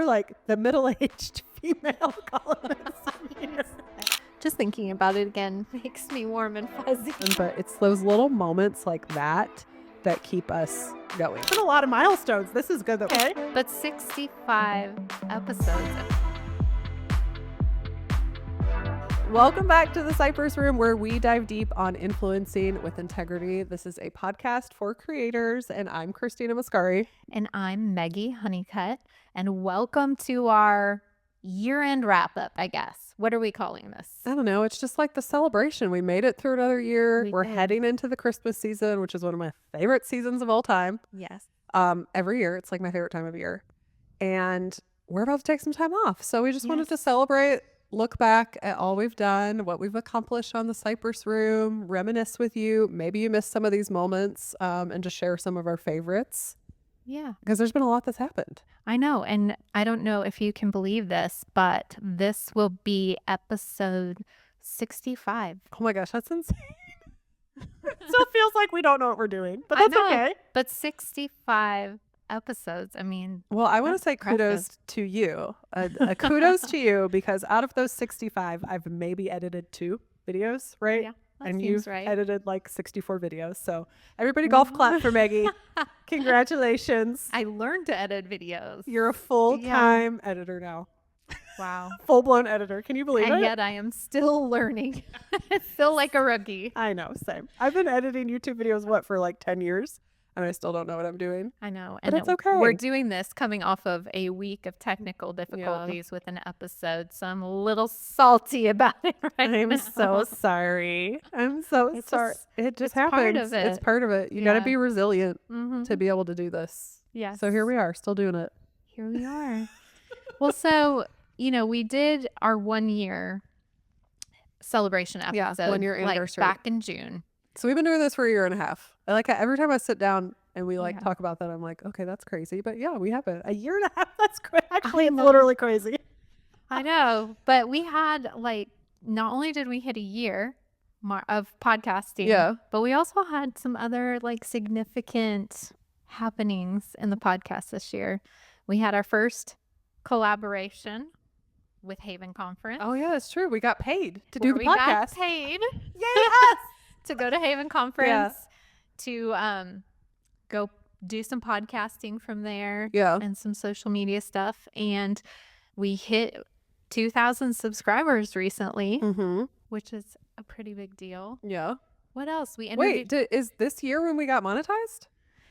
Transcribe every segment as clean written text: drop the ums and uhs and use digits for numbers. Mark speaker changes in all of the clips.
Speaker 1: We're like the middle-aged female columnists.
Speaker 2: Just thinking about it again makes me warm and fuzzy.
Speaker 1: But it's those little moments like that that keep us going. It's been a lot of milestones. This is good though. Okay.
Speaker 2: But 65 episodes.
Speaker 1: Welcome back to the Cypress Room, where we dive deep on influencing with integrity. This is a podcast for creators, and I'm Christina Mascari.
Speaker 2: And I'm Meggie Honeycutt. And welcome to our year-end wrap-up, I guess. What are we calling this?
Speaker 1: I don't know. It's just like the celebration. We made it through another year. We're heading into the Christmas season, which is one of my favorite seasons of all time.
Speaker 2: Yes.
Speaker 1: Every year. It's like my favorite time of year. And we're about to take some time off. So we just wanted to celebrate, look back at all we've done, what we've accomplished on the Cypress Room, reminisce with you. Maybe you missed some of these moments, and just share some of our favorites.
Speaker 2: Yeah.
Speaker 1: Because there's been a lot that's happened.
Speaker 2: I know. And I don't know if you can believe this, but this will be episode 65.
Speaker 1: Oh my gosh, that's insane. It still feels like we don't know what we're doing, but that's okay.
Speaker 2: But 65 episodes, I mean.
Speaker 1: Well, I want to say kudos to you. A kudos to you, because out of those 65, I've maybe edited 2 videos, right?
Speaker 2: Yeah.
Speaker 1: And you've edited like 64 videos. So everybody golf clap for Meggie. Congratulations.
Speaker 2: I learned to edit videos.
Speaker 1: You're a full-time editor now.
Speaker 2: Wow.
Speaker 1: Full-blown editor. Can you believe it?
Speaker 2: And yet I am still learning. It's still like a rookie.
Speaker 1: I know. Same. I've been editing YouTube videos, for like 10 years? And I still don't know what I'm doing.
Speaker 2: I know.
Speaker 1: But it's okay.
Speaker 2: We're doing this coming off of a week of technical difficulties with an episode. So I'm a little salty about it right now.
Speaker 1: I'm so sorry. I'm so sorry. It just happens.
Speaker 2: Part of it.
Speaker 1: It's part of it. You got to be resilient to be able to do this.
Speaker 2: Yeah.
Speaker 1: So here we are, still doing it.
Speaker 2: Here we are. Well, so, we did our 1 year celebration episode.
Speaker 1: Yeah, 1 year anniversary.
Speaker 2: Back in June.
Speaker 1: So we've been doing this for a year and a half. I like how every time I sit down and we talk about that, I'm like, okay, that's crazy. But yeah, we have it. A year and a half. That's actually literally crazy.
Speaker 2: I know. But we had not only did we hit a year of podcasting, but we also had some other significant happenings in the podcast this year. We had our first collaboration with Haven Conference.
Speaker 1: Oh yeah, that's true. We got paid to do the podcast.
Speaker 2: We got paid.
Speaker 1: Yes.
Speaker 2: To go to Haven Conference to go do some podcasting from there and some social media stuff. And we hit 2,000 subscribers recently, which is a pretty big deal.
Speaker 1: Yeah.
Speaker 2: What else? We interviewed.
Speaker 1: Wait, is this year when we got monetized?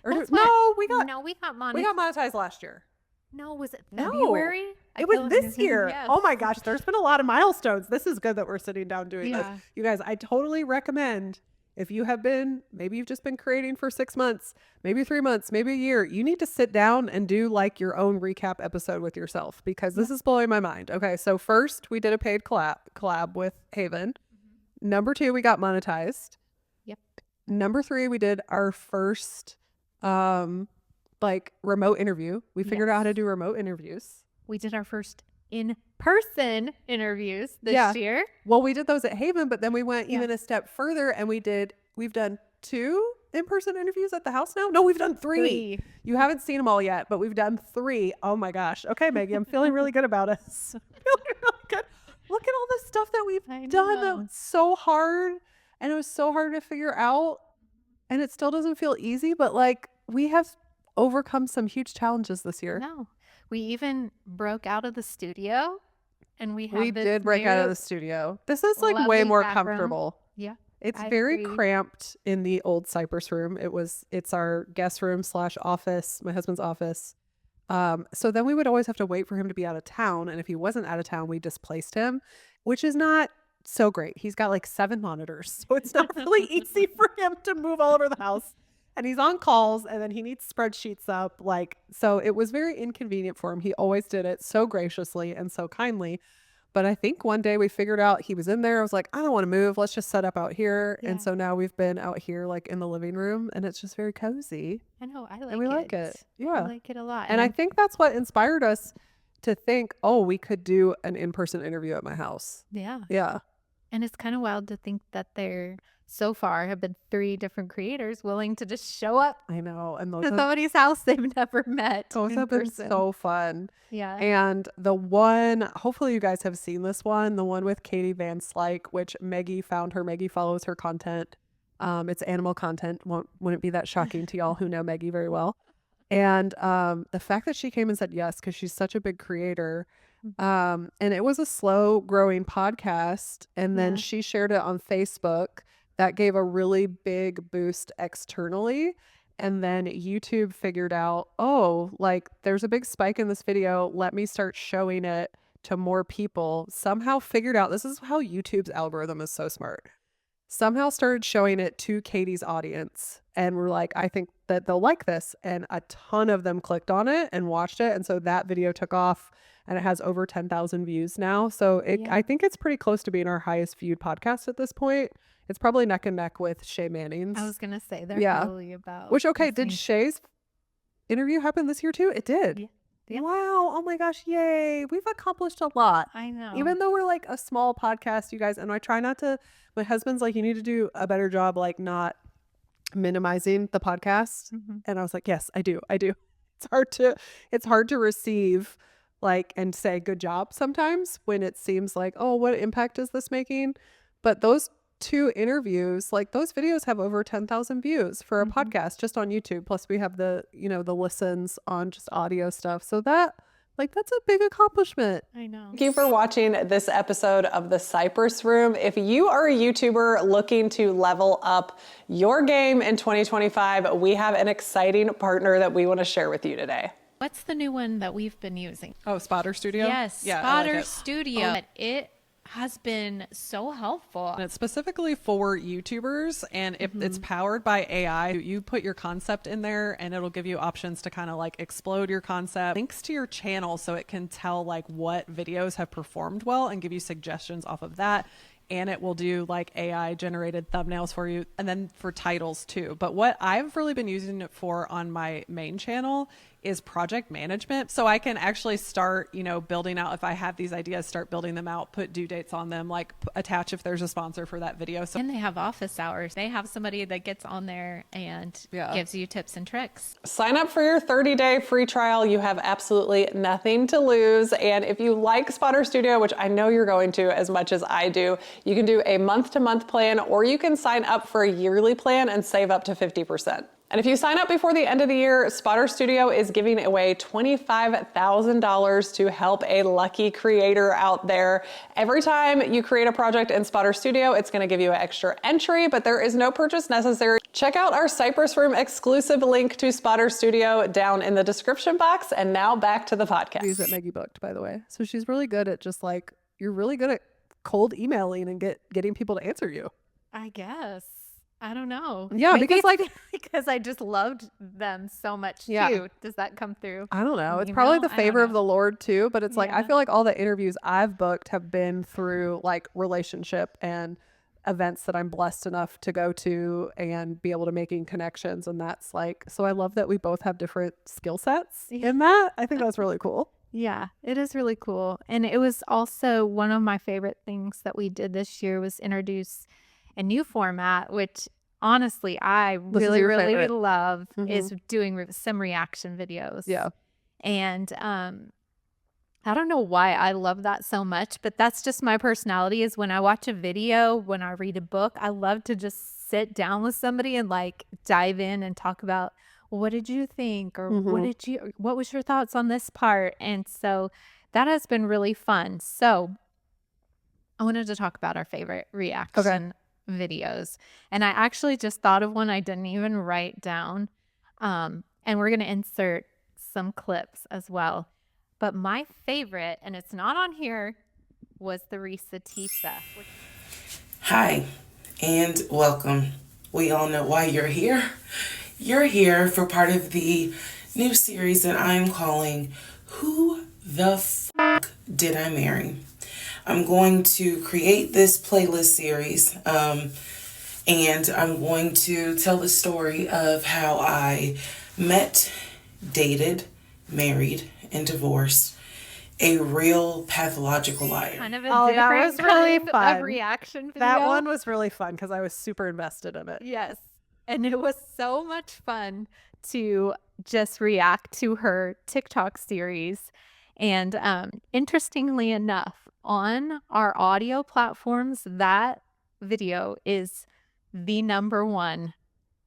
Speaker 2: We got monetized.
Speaker 1: We got monetized last year.
Speaker 2: No, was it February?
Speaker 1: It was this year.
Speaker 2: Yes.
Speaker 1: Oh my gosh, there's been a lot of milestones. This is good that we're sitting down doing this. You guys, I totally recommend, if you have been, maybe you've just been creating for 6 months, maybe 3 months, maybe a year, you need to sit down and do your own recap episode with yourself, because this is blowing my mind. Okay, so first we did a paid collab with Haven. Number 2, we got monetized.
Speaker 2: Yep.
Speaker 1: Number 3, we did our first remote interview. We figured out how to do remote interviews.
Speaker 2: We did our first in-person interviews this year.
Speaker 1: Well, we did those at Haven, but then we went even a step further and we've done 2 in-person interviews at the house now. No, we've done 3. You haven't seen them all yet, but we've done 3. Oh my gosh. Okay, Meggie, I'm feeling really good about us. Feeling really good. Look at all the stuff that we've done. That was so hard, and it was so hard to figure out, and it still doesn't feel easy, but we have overcome some huge challenges this year.
Speaker 2: No, we even broke out of the studio, and we
Speaker 1: did break out of the studio. This is way more comfortable.
Speaker 2: Yeah,
Speaker 1: it's very cramped in the old Cypress Room. It's our guest room / office, my husband's office. So then we would always have to wait for him to be out of town, and if he wasn't out of town, we displaced him, which is not so great. He's got 7 monitors, so it's not really easy for him to move all over the house. And he's on calls, and then he needs spreadsheets up. So it was very inconvenient for him. He always did it so graciously and so kindly. But I think one day we figured out he was in there. I was like, I don't want to move. Let's just set up out here. Yeah. And so now we've been out here in the living room, and it's just very cozy.
Speaker 2: I know. I like it.
Speaker 1: And we like it. Yeah.
Speaker 2: I like it a lot.
Speaker 1: And I think that's what inspired us to think, we could do an in-person interview at my house.
Speaker 2: Yeah.
Speaker 1: Yeah.
Speaker 2: And it's kind of wild to think that they're so far have been 3 different creators willing to just show up
Speaker 1: I know. And
Speaker 2: to somebody's house they've never met.
Speaker 1: those have been so fun.
Speaker 2: Yeah.
Speaker 1: And the one, hopefully you guys have seen this one, the one with Katie Van Slyke, which Meggie found her. Meggie follows her content. It's animal content. Wouldn't be that shocking to y'all who know Meggie very well. And the fact that she came and said yes, because she's such a big creator. And it was a slow growing podcast. And then she shared it on Facebook. That gave a really big boost externally. And then YouTube figured out, oh, like there's a big spike in this video. Let me start showing it to more people. Somehow figured out, this is how YouTube's algorithm is so smart. Somehow started showing it to Katie's audience. And we're like, I think that they'll like this. And a ton of them clicked on it and watched it. And so that video took off and it has over 10,000 views now. So I think it's pretty close to being our highest viewed podcast at this point. It's probably neck and neck with Shay Manning's.
Speaker 2: I was going to say they're probably about.
Speaker 1: Which, okay, did Shay's interview happen this year too? It did.
Speaker 2: Yeah.
Speaker 1: Wow. Oh my gosh. Yay. We've accomplished a lot.
Speaker 2: I know.
Speaker 1: Even though we're like a small podcast, you guys, and I try not to, my husband's like, you need to do a better job, like not minimizing the podcast. And I was like, yes, I do. It's hard to receive like and say good job sometimes when it seems like, oh, what impact is this making? But those 2 interviews, like those videos have over 10,000 views for a podcast just on YouTube. Plus we have the, the listens on just audio stuff. So that's a big accomplishment.
Speaker 2: I know.
Speaker 3: Thank you for watching this episode of the Cypress Room. If you are a YouTuber looking to level up your game in 2025, we have an exciting partner that we want to share with you today.
Speaker 2: What's the new one that we've been using?
Speaker 1: Oh, Spotter Studio?
Speaker 2: Yes,
Speaker 1: yeah,
Speaker 2: Spotter Studio. It has been so helpful.
Speaker 4: And it's specifically for YouTubers, and if it's powered by AI, you put your concept in there and it'll give you options to kind of like explode your concept, links to your channel so it can tell like what videos have performed well and give you suggestions off of that. And it will do like AI generated thumbnails for you, and then for titles too. But what I've really been using it for on my main channel is project management. So I can actually start, building out, if I have these ideas, start building them out, put due dates on them, like attach if there's a sponsor for that video. So
Speaker 2: and they have office hours. They have somebody that gets on there and gives you tips and tricks.
Speaker 3: Sign up for your 30-day free trial. You have absolutely nothing to lose. And if you like Spotter Studio, which I know you're going to as much as I do, you can do a month-to-month plan, or you can sign up for a yearly plan and save up to 50%. And if you sign up before the end of the year, Spotter Studio is giving away $25,000 to help a lucky creator out there. Every time you create a project in Spotter Studio, it's going to give you an extra entry, but there is no purchase necessary. Check out our Cypress Room exclusive link to Spotter Studio down in the description box. And now back to the podcast.
Speaker 1: Use that Meggie booked, by the way. So she's really good at just like, you're really good at cold emailing and getting people to answer you.
Speaker 2: I guess. I don't know.
Speaker 1: Yeah,
Speaker 2: maybe
Speaker 1: because
Speaker 2: I just loved them so much too. Does that come through?
Speaker 1: I don't know. It's probably the favor of the Lord too, but it's like, I feel like all the interviews I've booked have been through like relationship and events that I'm blessed enough to go to and be able to making connections. And that's like, so I love that we both have different skill sets in that. I think that's really cool.
Speaker 2: Yeah, it is really cool. And it was also one of my favorite things that we did this year was introduce a new format, which honestly I really love, is doing some reaction videos.
Speaker 1: Yeah.
Speaker 2: And I don't know why I love that so much, but that's just my personality. Is when I watch a video, when I read a book, I love to just sit down with somebody and like dive in and talk about, well, what did you think? Or what was your thoughts on this part? And so that has been really fun. So I wanted to talk about our favorite reaction videos. And I actually just thought of one I didn't even write down. And we're going to insert some clips as well. But my favorite, and it's not on here, was the Risa Tisa.
Speaker 5: Hi, and welcome. We all know why you're here. You're here for part of the new series that I'm calling Who the Fuck Did I Marry? I'm going to create this playlist series, and I'm going to tell the story of how I met, dated, married, and divorced, a real pathological liar.
Speaker 2: Kind of a
Speaker 1: Oh, that
Speaker 2: different
Speaker 1: was really
Speaker 2: kind
Speaker 1: fun.
Speaker 2: of reaction video.
Speaker 1: That one was really fun because I was super invested in it.
Speaker 2: Yes. And it was so much fun to just react to her TikTok series. And interestingly enough, on our audio platforms, that video is the number one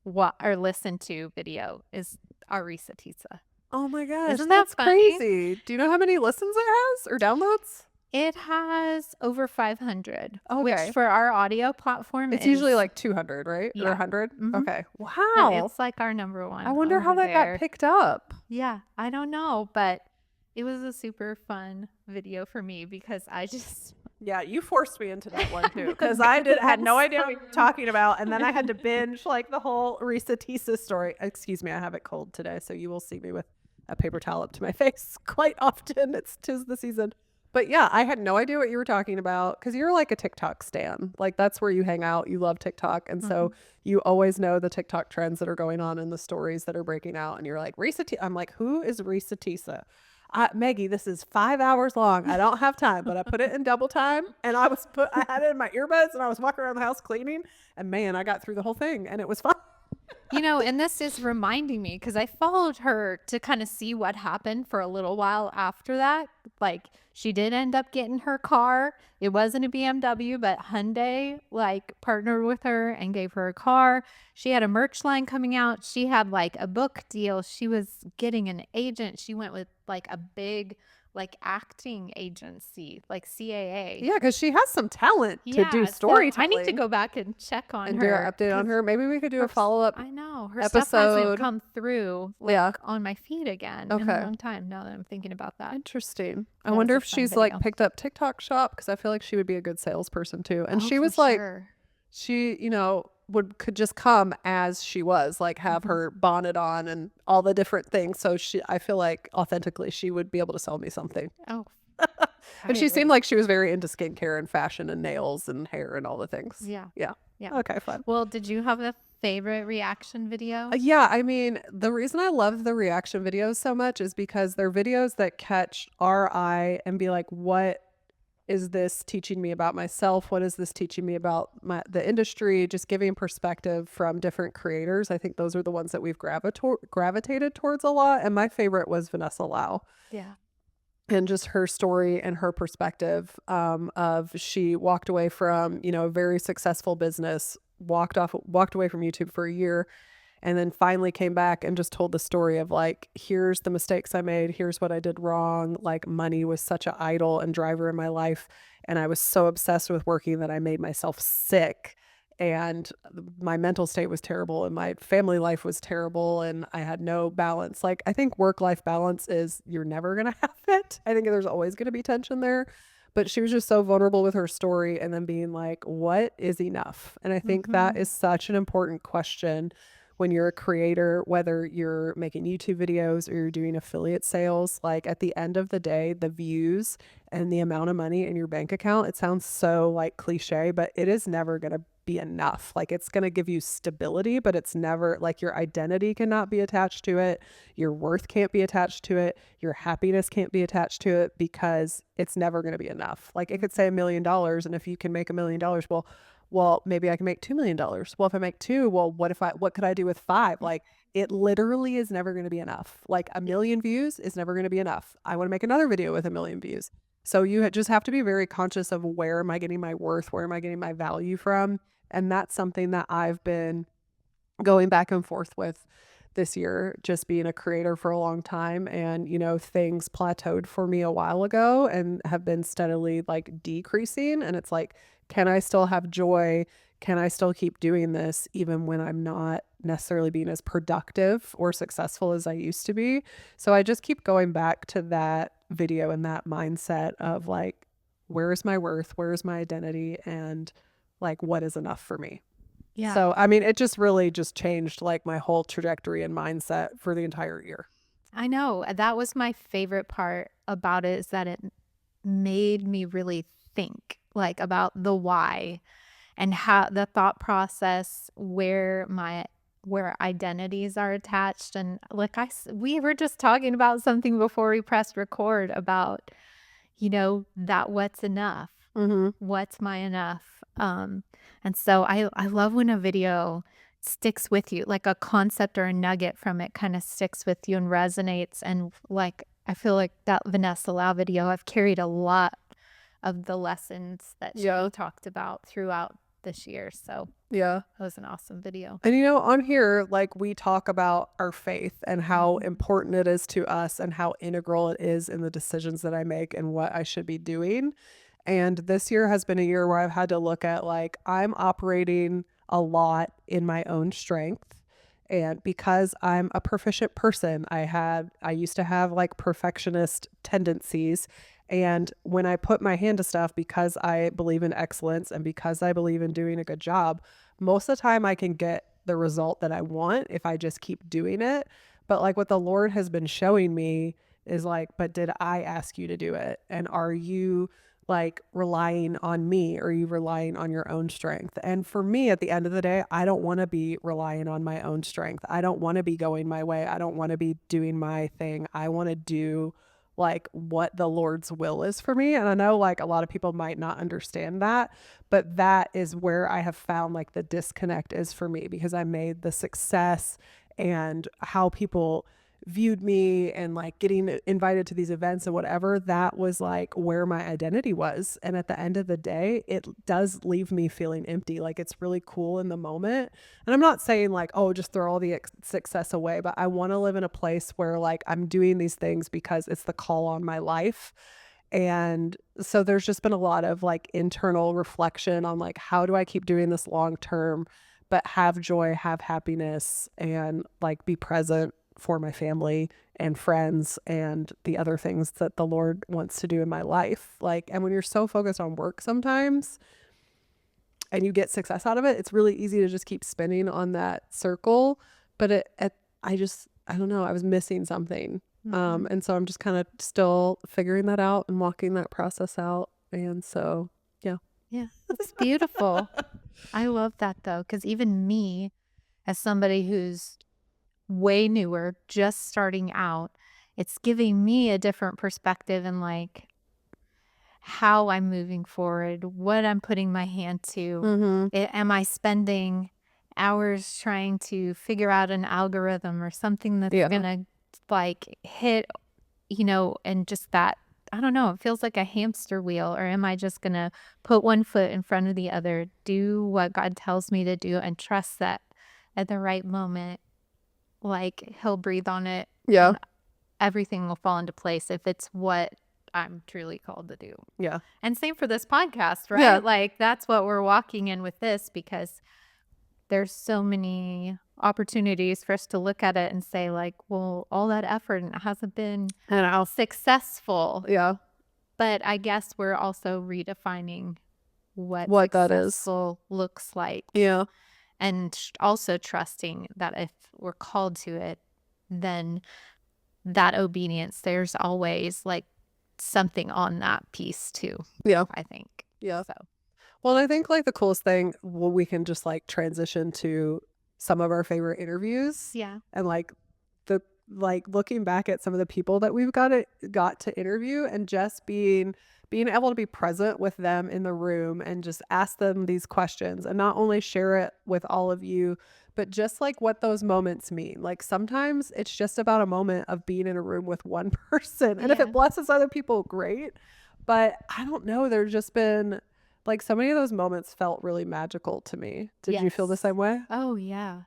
Speaker 2: listened to video is our Risatisa.
Speaker 1: Oh my gosh.
Speaker 2: Isn't that
Speaker 1: that's
Speaker 2: funny?
Speaker 1: crazy. Do you know how many listens it has or downloads?
Speaker 2: It has over 500,
Speaker 1: Okay.
Speaker 2: which for our audio platform,
Speaker 1: It's usually like 200, right? Or
Speaker 2: Yeah.
Speaker 1: 100?
Speaker 2: Mhm.
Speaker 1: Okay.
Speaker 2: and
Speaker 1: Wow.
Speaker 2: it's like our number one.
Speaker 1: I wonder how
Speaker 2: over
Speaker 1: that
Speaker 2: there.
Speaker 1: got picked up.
Speaker 2: Yeah, I don't know, but it was a super fun video for me because I just
Speaker 1: Yeah, you forced me into that one too because I had no idea what you were talking about, and then I had to binge like the whole Risatisa story. Excuse me, I have it cold today, so you will see me with a paper towel up to my face quite often. Tis the season. But yeah, I had no idea what you were talking about because you're like a TikTok stan. Like that's where you hang out. You love TikTok, and so you always know the TikTok trends that are going on and the stories that are breaking out. And you're like Risatisa. I'm like, who is Risatisa? Meggie, this is 5 hours long. I don't have time, but I put it in double time, and I had it in my earbuds, and I was walking around the house cleaning, and man, I got through the whole thing, and it was fun.
Speaker 2: and this is reminding me because I followed her to kind of see what happened for a little while after that. Like she did end up getting her car. It wasn't a BMW, but Hyundai like partnered with her and gave her a car. She had a merch line coming out. She had like a book deal. She was getting an agent. She went with like a big like acting agency, like CAA.
Speaker 1: Yeah, because she has some talent to
Speaker 2: Yeah,
Speaker 1: do
Speaker 2: so
Speaker 1: storytelling.
Speaker 2: I need to go back and check on
Speaker 1: and
Speaker 2: her.
Speaker 1: do an update on her. Maybe we could do a follow-up.
Speaker 2: I know. Her stuff hasn't
Speaker 1: episode.
Speaker 2: come through
Speaker 1: Yeah.
Speaker 2: on my feed again in
Speaker 1: Okay.
Speaker 2: a long time now that I'm thinking about that.
Speaker 1: Interesting. I
Speaker 2: That
Speaker 1: wonder
Speaker 2: was
Speaker 1: if
Speaker 2: a fun
Speaker 1: she's like
Speaker 2: video.
Speaker 1: picked up TikTok shop because I feel like she would be a good salesperson too. And
Speaker 2: Oh,
Speaker 1: she
Speaker 2: for
Speaker 1: was like,
Speaker 2: sure.
Speaker 1: she, could just come as she was, like have her bonnet on and all the different things. So I feel like authentically she would be able to sell me something.
Speaker 2: Oh,
Speaker 1: And she seemed like she was very into skincare and fashion and nails and hair and all the things.
Speaker 2: yeah.
Speaker 1: Yeah.
Speaker 2: Yeah.
Speaker 1: Okay, fun.
Speaker 2: Well, did you have a favorite reaction video?
Speaker 1: Yeah, I mean, the reason I love the reaction videos so much is because they're videos that catch our eye and be like, what is this teaching me about myself? What is this teaching me about the industry? Just giving perspective from different creators. I think those are the ones that we've gravitated towards a lot. And my favorite was Vanessa Lau.
Speaker 2: Yeah.
Speaker 1: And just her story and her perspective of she walked away from, a very successful business, walked away from YouTube for a year, and then finally came back and just told the story of like, here's the mistakes I made. Here's what I did wrong. Like money was such an idol and driver in my life. And I was so obsessed with working that I made myself sick. And my mental state was terrible and my family life was terrible and I had no balance. Like I think work-life balance is you're never going to have it. I think there's always going to be tension there. But she was just so vulnerable with her story and then being like, what is enough? And I think that is such an important question when you're a creator, whether you're making YouTube videos or you're doing affiliate sales. Like at the end of the day, the views and the amount of money in your bank account, it sounds so like cliche, but it is never going to be enough. Like it's going to give you stability, but it's never like your identity cannot be attached to it. Your worth can't be attached to it. Your happiness can't be attached to it because it's never going to be enough. Like it could say $1 million. And if you can make $1 million, well, maybe I can make $2 million. Well, if I make 2, well, what could I do with 5? Like it literally is never going to be enough. Like 1 million views is never going to be enough. I want to make another video with 1 million views. So you just have to be very conscious of where am I getting my worth? Where am I getting my value from? And that's something that I've been going back and forth with this year, just being a creator for a long time. And, things plateaued for me a while ago and have been steadily like decreasing. And it's like, can I still have joy? Can I still keep doing this even when I'm not necessarily being as productive or successful as I used to be? So I just keep going back to that video and that mindset of like, where is my worth? Where is my identity? And like, what is enough for me?
Speaker 2: Yeah.
Speaker 1: So, I mean, it just really just changed like my whole trajectory and mindset for the entire year.
Speaker 2: I know. That was my favorite part about it is that it made me really think like about the why and how the thought process where identities are attached. And like we were just talking about something before we pressed record about that what's enough.
Speaker 1: Mm-hmm.
Speaker 2: What's my enough? And so I love when a video sticks with you, like a concept or a nugget from it kind of sticks with you and resonates. And like, I feel like that Vanessa Lau video, I've carried a lot of the lessons that she talked about throughout this year. So
Speaker 1: yeah,
Speaker 2: that was an awesome video.
Speaker 1: And on here, like, we talk about our faith and how important it is to us and how integral it is in the decisions that I make and what I should be doing. And this year has been a year where I've had to look at, like, I'm operating a lot in my own strength. And because I'm a proficient person, I used to have like perfectionist tendencies. And when I put my hand to stuff, because I believe in excellence and because I believe in doing a good job, most of the time I can get the result that I want if I just keep doing it. But like what the Lord has been showing me is like, but did I ask you to do it? And are you like relying on me, or are you relying on your own strength? And for me, at the end of the day, I don't want to be relying on my own strength. I don't want to be going my way. I don't want to be doing my thing. I want to do like what the Lord's will is for me. And I know like a lot of people might not understand that, but that is where I have found like the disconnect is for me, because I made the success and how people viewed me and like getting invited to these events and whatever, that was like where my identity was. And at the end of the day, it does leave me feeling empty. Like, it's really cool in the moment. And I'm not saying like, oh, just throw all the success away, but I want to live in a place where like I'm doing these things because it's the call on my life. And so there's just been a lot of like internal reflection on like, how do I keep doing this long term, but have joy, have happiness, and like be present for my family and friends and the other things that the Lord wants to do in my life. Like, and when you're so focused on work sometimes and you get success out of it, it's really easy to just keep spinning on that circle. But I don't know, I was missing something. And so I'm just kind of still figuring that out and walking that process out. And so, yeah.
Speaker 2: Yeah, it's beautiful. I love that though, because even me, as somebody who's way newer, just starting out, it's giving me a different perspective and like how I'm moving forward, what I'm putting my hand to. Am I spending hours trying to figure out an algorithm or something that's gonna like hit, and just that, I don't know, it feels like a hamster wheel. Or am I just gonna put one foot in front of the other, do what God tells me to do, and trust that at the right moment, like he'll breathe on it.
Speaker 1: Yeah.
Speaker 2: Everything will fall into place if it's what I'm truly called to do.
Speaker 1: Yeah.
Speaker 2: And same for this podcast, right?
Speaker 1: Yeah.
Speaker 2: Like that's what we're walking in with this, because there's so many opportunities for us to look at it and say like, well, all that effort and it hasn't been successful.
Speaker 1: Yeah.
Speaker 2: But I guess we're also redefining what
Speaker 1: that is
Speaker 2: successful looks like.
Speaker 1: Yeah.
Speaker 2: And also trusting that if we're called to it, then that obedience, there's always like something on that piece too.
Speaker 1: Yeah.
Speaker 2: I think.
Speaker 1: Yeah.
Speaker 2: So.
Speaker 1: Well, and I think like the coolest thing, we can just like transition to some of our favorite interviews.
Speaker 2: Yeah.
Speaker 1: And like looking back at some of the people that we've got to interview, and just being able to be present with them in the room and just ask them these questions, and not only share it with all of you, but just like what those moments mean. Like sometimes it's just about a moment of being in a room with one person. And if it blesses other people, great. But I don't know, there's just been like so many of those moments felt really magical to me. Did you feel the same way?
Speaker 2: Oh, yeah.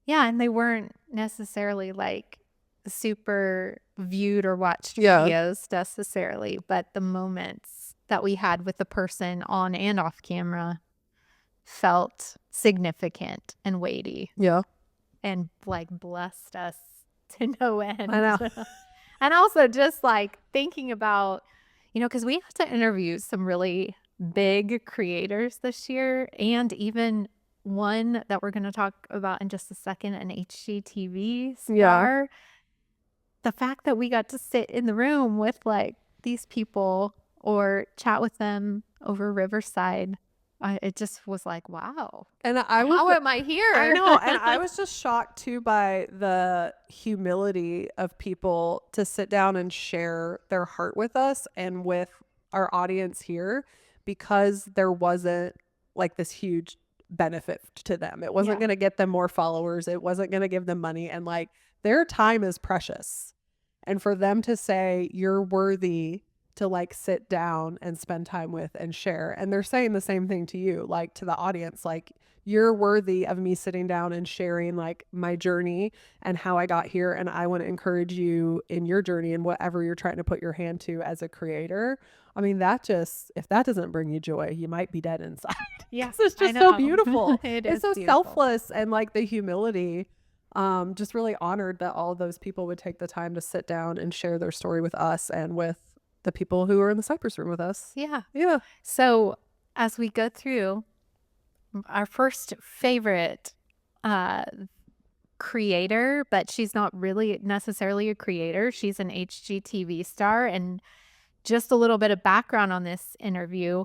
Speaker 2: Yeah. And they weren't necessarily like super viewed or watched videos necessarily, but the moments that we had with the person on and off camera felt significant and weighty.
Speaker 1: Yeah.
Speaker 2: And like blessed us to no end.
Speaker 1: I know.
Speaker 2: And also just like thinking about, because we had to interview some really big creators this year, and even one that we're going to talk about in just a second, an HGTV star.
Speaker 1: Yeah.
Speaker 2: The fact that we got to sit in the room with like these people or chat with them over Riverside it just was like, wow.
Speaker 1: And
Speaker 2: How am I here?
Speaker 1: I know. And I was just shocked too by the humility of people to sit down and share their heart with us and with our audience here, because there wasn't like this huge benefit to them. It wasn't going to get them more followers. It wasn't going to give them money. And like, their time is precious. And for them to say, you're worthy to like sit down and spend time with and share. And they're saying the same thing to you, like to the audience, like, you're worthy of me sitting down and sharing like my journey and how I got here. And I want to encourage you in your journey and whatever you're trying to put your hand to as a creator. I mean, that just, if that doesn't bring you joy, you might be dead inside.
Speaker 2: Yes,
Speaker 1: It's just so beautiful.
Speaker 2: It's
Speaker 1: so
Speaker 2: beautiful.
Speaker 1: selfless, and like the humility, just really honored that all those people would take the time to sit down and share their story with us and with the people who are in the Cypress Room with us.
Speaker 2: Yeah.
Speaker 1: Yeah.
Speaker 2: So as we go through, our first favorite creator, but she's not really necessarily a creator. She's an HGTV star. And just a little bit of background on this interview.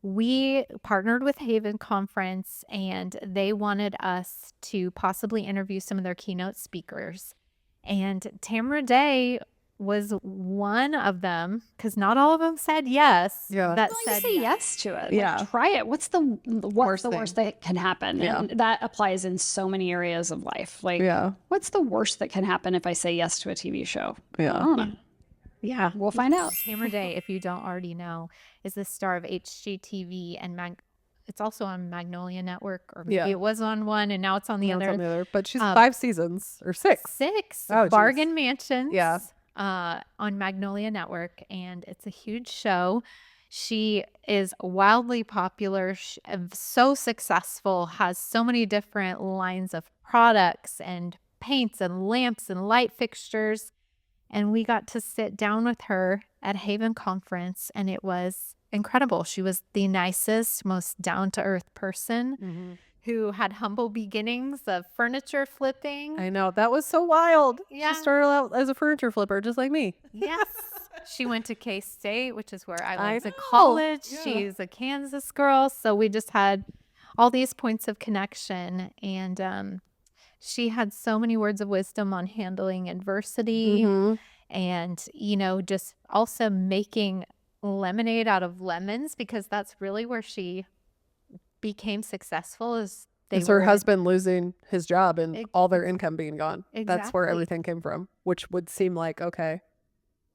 Speaker 2: We partnered with Haven Conference, and they wanted us to possibly interview some of their keynote speakers. And Tamara Day was one of them, because not all of them said yes.
Speaker 1: Yeah.
Speaker 2: That
Speaker 6: Like,
Speaker 2: said
Speaker 6: say
Speaker 2: yes.
Speaker 6: yes to it.
Speaker 1: Yeah.
Speaker 6: Like, try it. What's the worst
Speaker 1: thing.
Speaker 6: that can happen?
Speaker 1: Yeah.
Speaker 6: And that applies in so many areas of life. Like,
Speaker 1: Yeah.
Speaker 6: what's the worst that can happen if I say yes to a TV show?
Speaker 1: Yeah.
Speaker 6: I don't know.
Speaker 2: Yeah.
Speaker 6: We'll find out.
Speaker 2: Tamara Day, if you don't already know, is the star of HGTV, and it's also on Magnolia Network, or maybe
Speaker 1: Yeah.
Speaker 2: it was on one and now it's on the
Speaker 1: No, it's
Speaker 2: other.
Speaker 1: on the other. But she's 5 seasons or 6.
Speaker 2: 6
Speaker 1: Oh, geez.
Speaker 2: Bargain Mansions.
Speaker 1: Yeah.
Speaker 2: On Magnolia Network, and it's a huge show. She is wildly popular, so successful, has so many different lines of products and paints and lamps and light fixtures. And we got to sit down with her at Haven Conference, and it was incredible. She was the nicest, most down-to-earth person who had humble beginnings of furniture flipping.
Speaker 1: I know. That was so wild.
Speaker 2: Yeah.
Speaker 1: She started out as a furniture flipper, just like me.
Speaker 2: Yes. She went to K-State, which is where I
Speaker 1: I
Speaker 2: went to
Speaker 1: know.
Speaker 2: college.
Speaker 1: Yeah.
Speaker 2: She's a Kansas girl. So we just had all these points of connection. And she had so many words of wisdom on handling adversity and, just also making lemonade out of lemons, because that's really where she became successful.
Speaker 1: It's her husband losing his job and all their income being gone. That's where
Speaker 2: Exactly.
Speaker 1: everything came from, which would seem like, okay,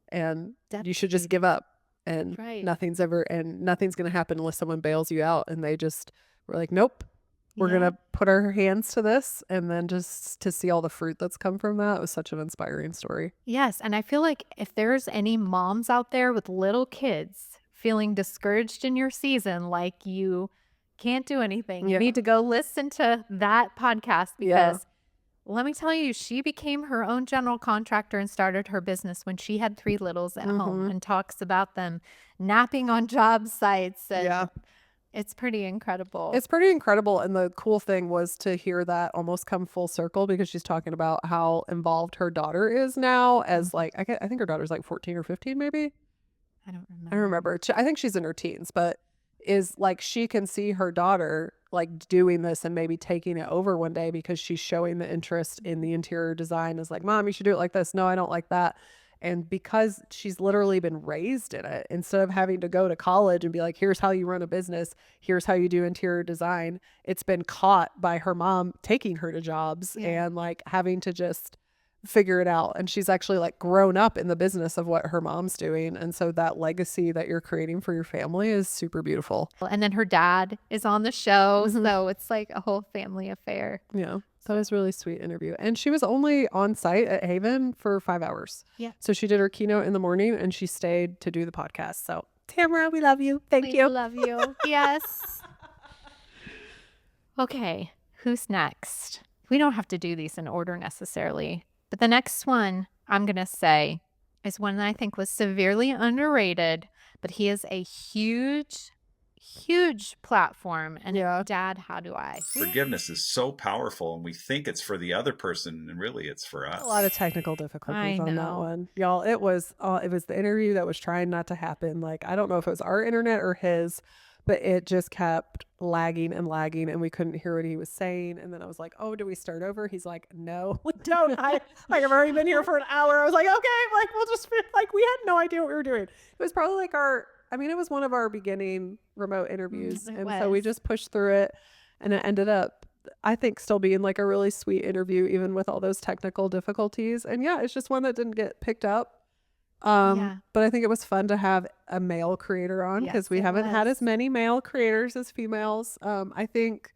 Speaker 1: and you should just give up, and
Speaker 2: Right.
Speaker 1: nothing's going to happen unless someone bails you out. And they just were like, nope, we're going to put our hands to this. And then just to see all the fruit that's come from that, it was such an inspiring story.
Speaker 2: Yes. And I feel like if there's any moms out there with little kids feeling discouraged in your season, like you can't do anything, you need to go listen to that podcast, because let me tell you, she became her own general contractor and started her business when she had 3 littles at home, and talks about them napping on job sites. And it's pretty incredible.
Speaker 1: It's pretty incredible. And the cool thing was to hear that almost come full circle, because she's talking about how involved her daughter is now as like, I think her daughter's like 14 or 15, maybe.
Speaker 2: I don't remember.
Speaker 1: I don't remember. I think she's in her teens, but is like, she can see her daughter like doing this and maybe taking it over one day, because she's showing the interest in the interior design. Is like, Mom, you should do it like this. No, I don't like that. And because she's literally been raised in it, instead of having to go to college and be like, here's how you run a business, here's how you do interior design, it's been caught by her mom taking her to jobs and like having to just figure it out. And she's actually like grown up in the business of what her mom's doing. And so that legacy that you're creating for your family is super beautiful.
Speaker 2: And then her dad is on the show. So it's like a whole family affair.
Speaker 1: Yeah. That was a really sweet interview. And she was only on site at Haven for 5 hours.
Speaker 2: Yeah.
Speaker 1: So she did her keynote in the morning and she stayed to do the podcast. So Tamara, we love you. Thank
Speaker 2: We
Speaker 1: you.
Speaker 2: love you. Yes. Okay. Who's next? We don't have to do these in order necessarily. But the next one I'm going to say is one that I think was severely underrated, but he is a huge platform. And Dad, how do I?
Speaker 7: Forgiveness is so powerful, and we think it's for the other person, and really it's for us.
Speaker 1: A lot of technical difficulties
Speaker 2: I
Speaker 1: on that
Speaker 2: know.
Speaker 1: one. Y'all, it was the interview that was trying not to happen. Like, I don't know if it was our internet or his, but it just kept lagging and lagging and we couldn't hear what he was saying. And then I was like, oh, do we start over? He's like, no, we don't. I've already been here for an hour. I was like, okay, like we'll just like, we had no idea what we were doing. It was probably like it was one of our beginning remote interviews. So we just pushed through it, and it ended up, I think, still being like a really sweet interview, even with all those technical difficulties. And yeah, it's just one that didn't get picked up. But I think it was fun to have a male creator on, because we haven't had as many male creators as females. I think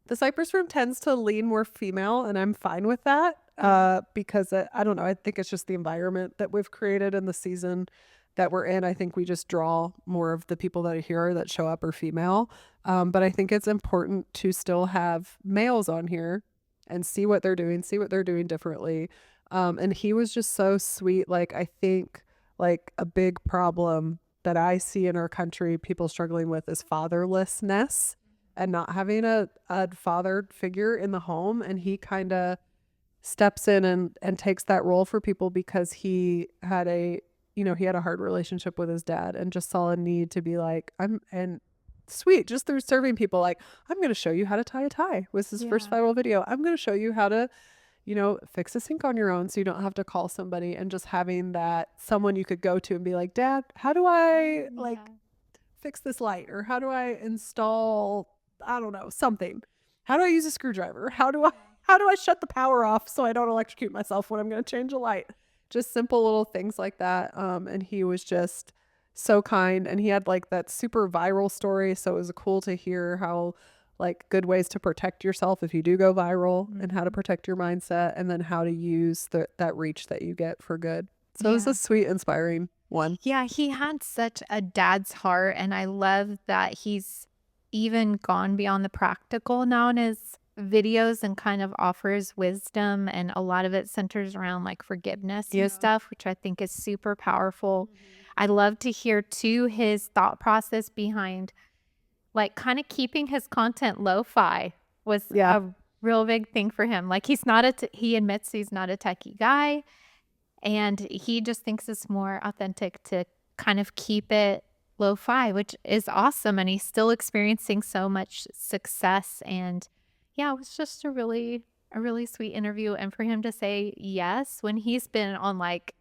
Speaker 1: the Cypress Room tends to lean more female, and I'm fine with that, because I don't know. I think it's just the environment that we've created in the season that we're in. I think we just draw more of the people that are here that show up are female. But I think it's important to still have males on here and see what they're doing differently. And he was just so sweet. Like, I think like a big problem that I see in our country, people struggling with, is fatherlessness and not having a father figure in the home. And he kind of steps in and takes that role for people, because he had a hard relationship with his dad and just saw a need to be like, sweet, just through serving people, like, I'm going to show you how to tie a tie, was his first viral video. I'm going to show you how to, fix a sink on your own so you don't have to call somebody, and just having that someone you could go to and be like, Dad, how do I fix this light? Or how do I install, I don't know, something? How do I use a screwdriver? How do I shut the power off so I don't electrocute myself when I'm going to change a light? Just simple little things like that. And he was just so kind, and he had like that super viral story. So it was cool to hear how, like, good ways to protect yourself if you do go viral, and how to protect your mindset, and then how to use that reach that you get for good. So it was a sweet, inspiring one.
Speaker 2: Yeah, he had such a dad's heart, and I love that he's even gone beyond the practical now in his videos and kind of offers wisdom, and a lot of it centers around like forgiveness and stuff, which I think is super powerful. I love to hear too his thought process behind like kind of keeping his content lo-fi was a real big thing for him. Like, he admits he's not a techie guy, and he just thinks it's more authentic to kind of keep it lo-fi, which is awesome. And he's still experiencing so much success. And yeah, it was just a really sweet interview. And for him to say yes when he's been on like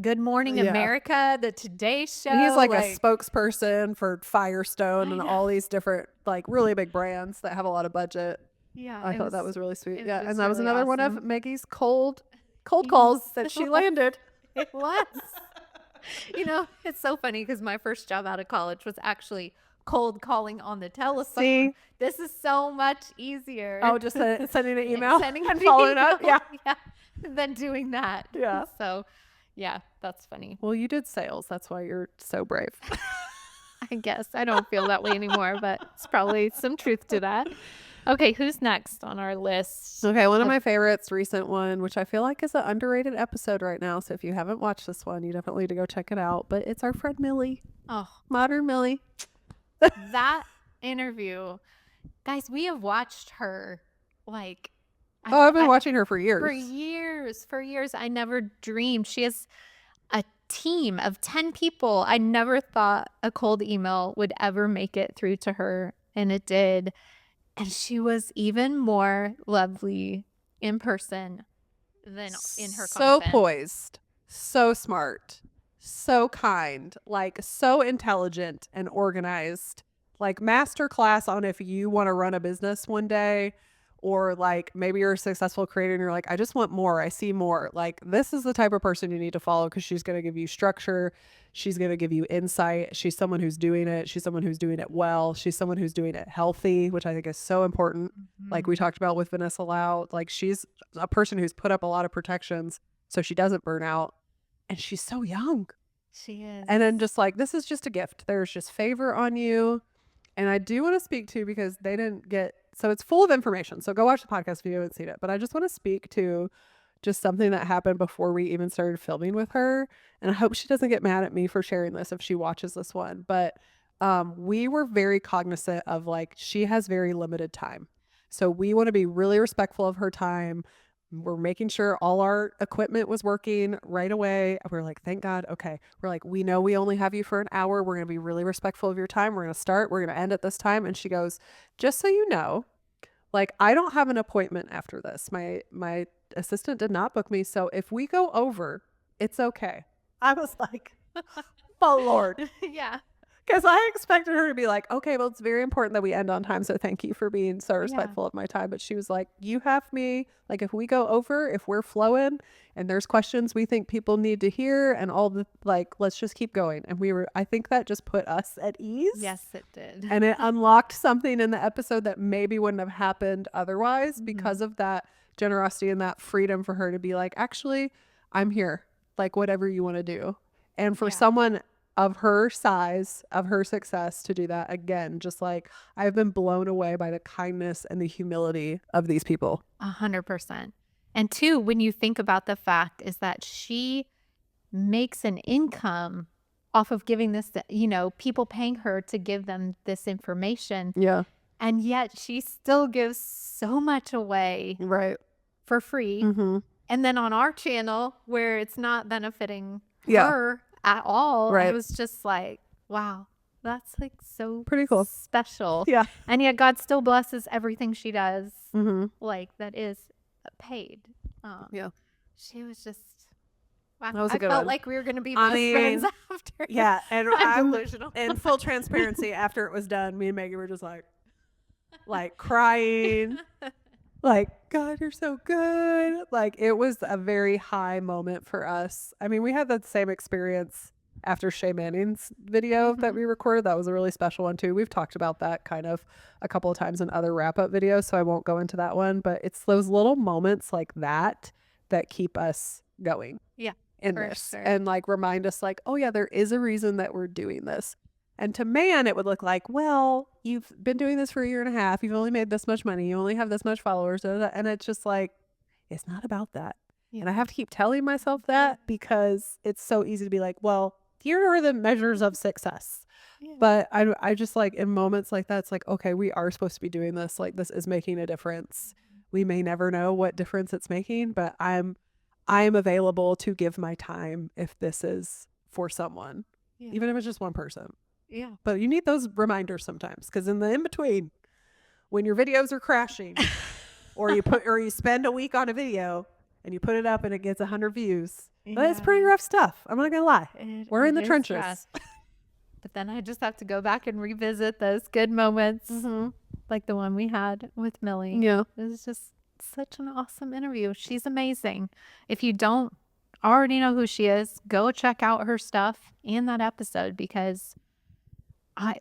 Speaker 2: Good Morning America, the Today Show.
Speaker 1: He's like a spokesperson for Firestone and all these different like really big brands that have a lot of budget.
Speaker 2: Yeah,
Speaker 1: I thought that was really sweet. Yeah, and that
Speaker 2: really
Speaker 1: was another one
Speaker 2: awesome.
Speaker 1: of Maggie's cold calls that she landed.
Speaker 2: It was. It's so funny because my first job out of college was actually cold calling on the telephone.
Speaker 1: See?
Speaker 2: This is so much easier.
Speaker 1: Oh, just sending an email?
Speaker 2: Sending an
Speaker 1: following
Speaker 2: email,
Speaker 1: up? Yeah.
Speaker 2: Than doing that.
Speaker 1: Yeah.
Speaker 2: So, yeah, that's funny.
Speaker 1: Well, you did sales. That's why you're so brave.
Speaker 2: I guess. I don't feel that way anymore, but it's probably some truth to that. Okay, who's next on our list?
Speaker 1: Okay, one of my favorites, recent one, which I feel like is an underrated episode right now. So if you haven't watched this one, you definitely need to go check it out. But it's our friend Millie.
Speaker 2: Oh,
Speaker 1: Modern Millie.
Speaker 2: That interview, guys, we have watched her like.
Speaker 1: I've been watching her for years.
Speaker 2: For years. I never dreamed. She has a team of 10 people. I never thought a cold email would ever make it through to her, and it did. And she was even more lovely in person than in her
Speaker 1: so
Speaker 2: content.
Speaker 1: Poised, so smart, so kind, like so intelligent and organized. Like masterclass on if you want to run a business one day, or like maybe you're a successful creator and you're like, I just want more. I see more. Like, this is the type of person you need to follow, because she's going to give you structure. She's going to give you insight. She's someone who's doing it. She's someone who's doing it well. She's someone who's doing it healthy, which I think is so important. Like we talked about with Vanessa Lau, like she's a person who's put up a lot of protections so she doesn't burn out. And she's so young.
Speaker 2: She is.
Speaker 1: And then just like, this is just a gift. There's just favor on you. And I do want to speak to, because they didn't get, so it's full of information. So go watch the podcast if you haven't seen it. But I just want to speak to just something that happened before we even started filming with her. And I hope she doesn't get mad at me for sharing this if she watches this one. But we were very cognizant of like, she has very limited time. So we want to be really respectful of her time. We're making sure all our equipment was working right away. We're like, thank God. Okay. We're like, we know we only have you for an hour. We're going to be really respectful of your time. We're going to start. We're going to end at this time. And she goes, just so you know, like, I don't have an appointment after this. My assistant did not book me. So if we go over, it's okay. I was like, oh, Lord.
Speaker 2: Yeah.
Speaker 1: Because I expected her to be like, okay, well, it's very important that we end on time. So thank you for being so respectful of my time. But she was like, you have me. Like, if we go over, if we're flowing and there's questions we think people need to hear and all the, like, let's just keep going. And I think that just put us at ease.
Speaker 2: Yes, it did.
Speaker 1: And it unlocked something in the episode that maybe wouldn't have happened otherwise because of that generosity and that freedom for her to be like, actually, I'm here. Like, whatever you want to do. And for someone of her size, of her success to do that, again, just like, I've been blown away by the kindness and the humility of these people.
Speaker 2: 100%. And two, when you think about the fact is that she makes an income off of giving this, people paying her to give them this information.
Speaker 1: Yeah.
Speaker 2: And yet she still gives so much away for free.
Speaker 1: Mm-hmm.
Speaker 2: And then on our channel where it's not benefiting her at all, it was just like, wow, that's like so
Speaker 1: pretty cool,
Speaker 2: special.
Speaker 1: Yeah.
Speaker 2: And yet God still blesses everything she does,
Speaker 1: mm-hmm.
Speaker 2: that is paid. She was just, wow.
Speaker 1: That was a good
Speaker 2: felt
Speaker 1: one.
Speaker 2: like we were going to be best friends after.
Speaker 1: Yeah. And
Speaker 2: I'm delusional.
Speaker 1: in full transparency, after it was done, me and Meggie were just like crying. Like, God, you're so good. Like, it was a very high moment for us. I mean, we had that same experience after Shay Manning's video that we recorded. That was a really special one too. We've talked about that kind of a couple of times in other wrap-up videos, so I won't go into that one. But it's those little moments like that keep us going.
Speaker 2: Yeah,
Speaker 1: in this. Sure. And like remind us like, oh yeah, there is a reason that we're doing this. And to man, it would look like, well, you've been doing this for a year and a half. You've only made this much money. You only have this much followers. And it's just like, it's not about that. Yeah. And I have to keep telling myself that because it's so easy to be like, well, here are the measures of success. Yeah. But I just like in moments like that, it's like, okay, we are supposed to be doing this. Like, this is making a difference. We may never know what difference it's making, but I'm available to give my time if this is for someone, even if it's just one person.
Speaker 2: Yeah.
Speaker 1: But you need those reminders sometimes because in the in-between, when your videos are crashing or you spend a week on a video and you put it up and it gets 100 views, that's pretty rough stuff. I'm not going to lie. We're in the trenches.
Speaker 2: Rough. But then I just have to go back and revisit those good moments like the one we had with Millie.
Speaker 1: Yeah.
Speaker 2: It was just such an awesome interview. She's amazing. If you don't already know who she is, go check out her stuff and that episode because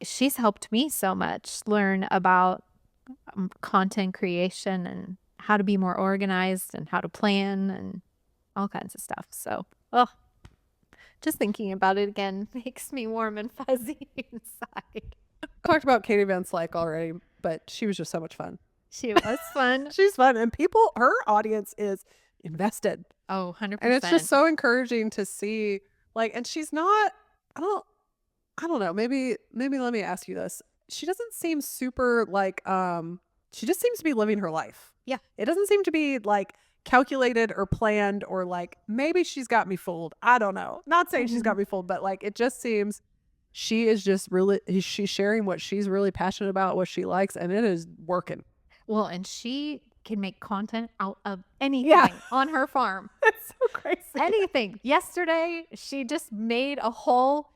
Speaker 2: she's helped me so much learn about content creation and how to be more organized and how to plan and all kinds of stuff. So, just thinking about it again makes me warm and fuzzy inside.
Speaker 1: I talked about Katie Van Slyke already, but she was just so much fun.
Speaker 2: She was fun.
Speaker 1: She's fun. And her audience is invested.
Speaker 2: Oh, 100%.
Speaker 1: And it's just so encouraging to see, like, and she's not, I don't know. Maybe let me ask you this. She doesn't seem super like, she just seems to be living her life.
Speaker 2: Yeah.
Speaker 1: It doesn't seem to be like calculated or planned or like, maybe she's got me fooled. I don't know. Not saying she's got me fooled, but like, it just seems she is just really, she's sharing what she's really passionate about, what she likes, and it is working.
Speaker 2: Well, and she can make content out of anything on her farm.
Speaker 1: That's so crazy.
Speaker 2: Anything. Yesterday, she just made a whole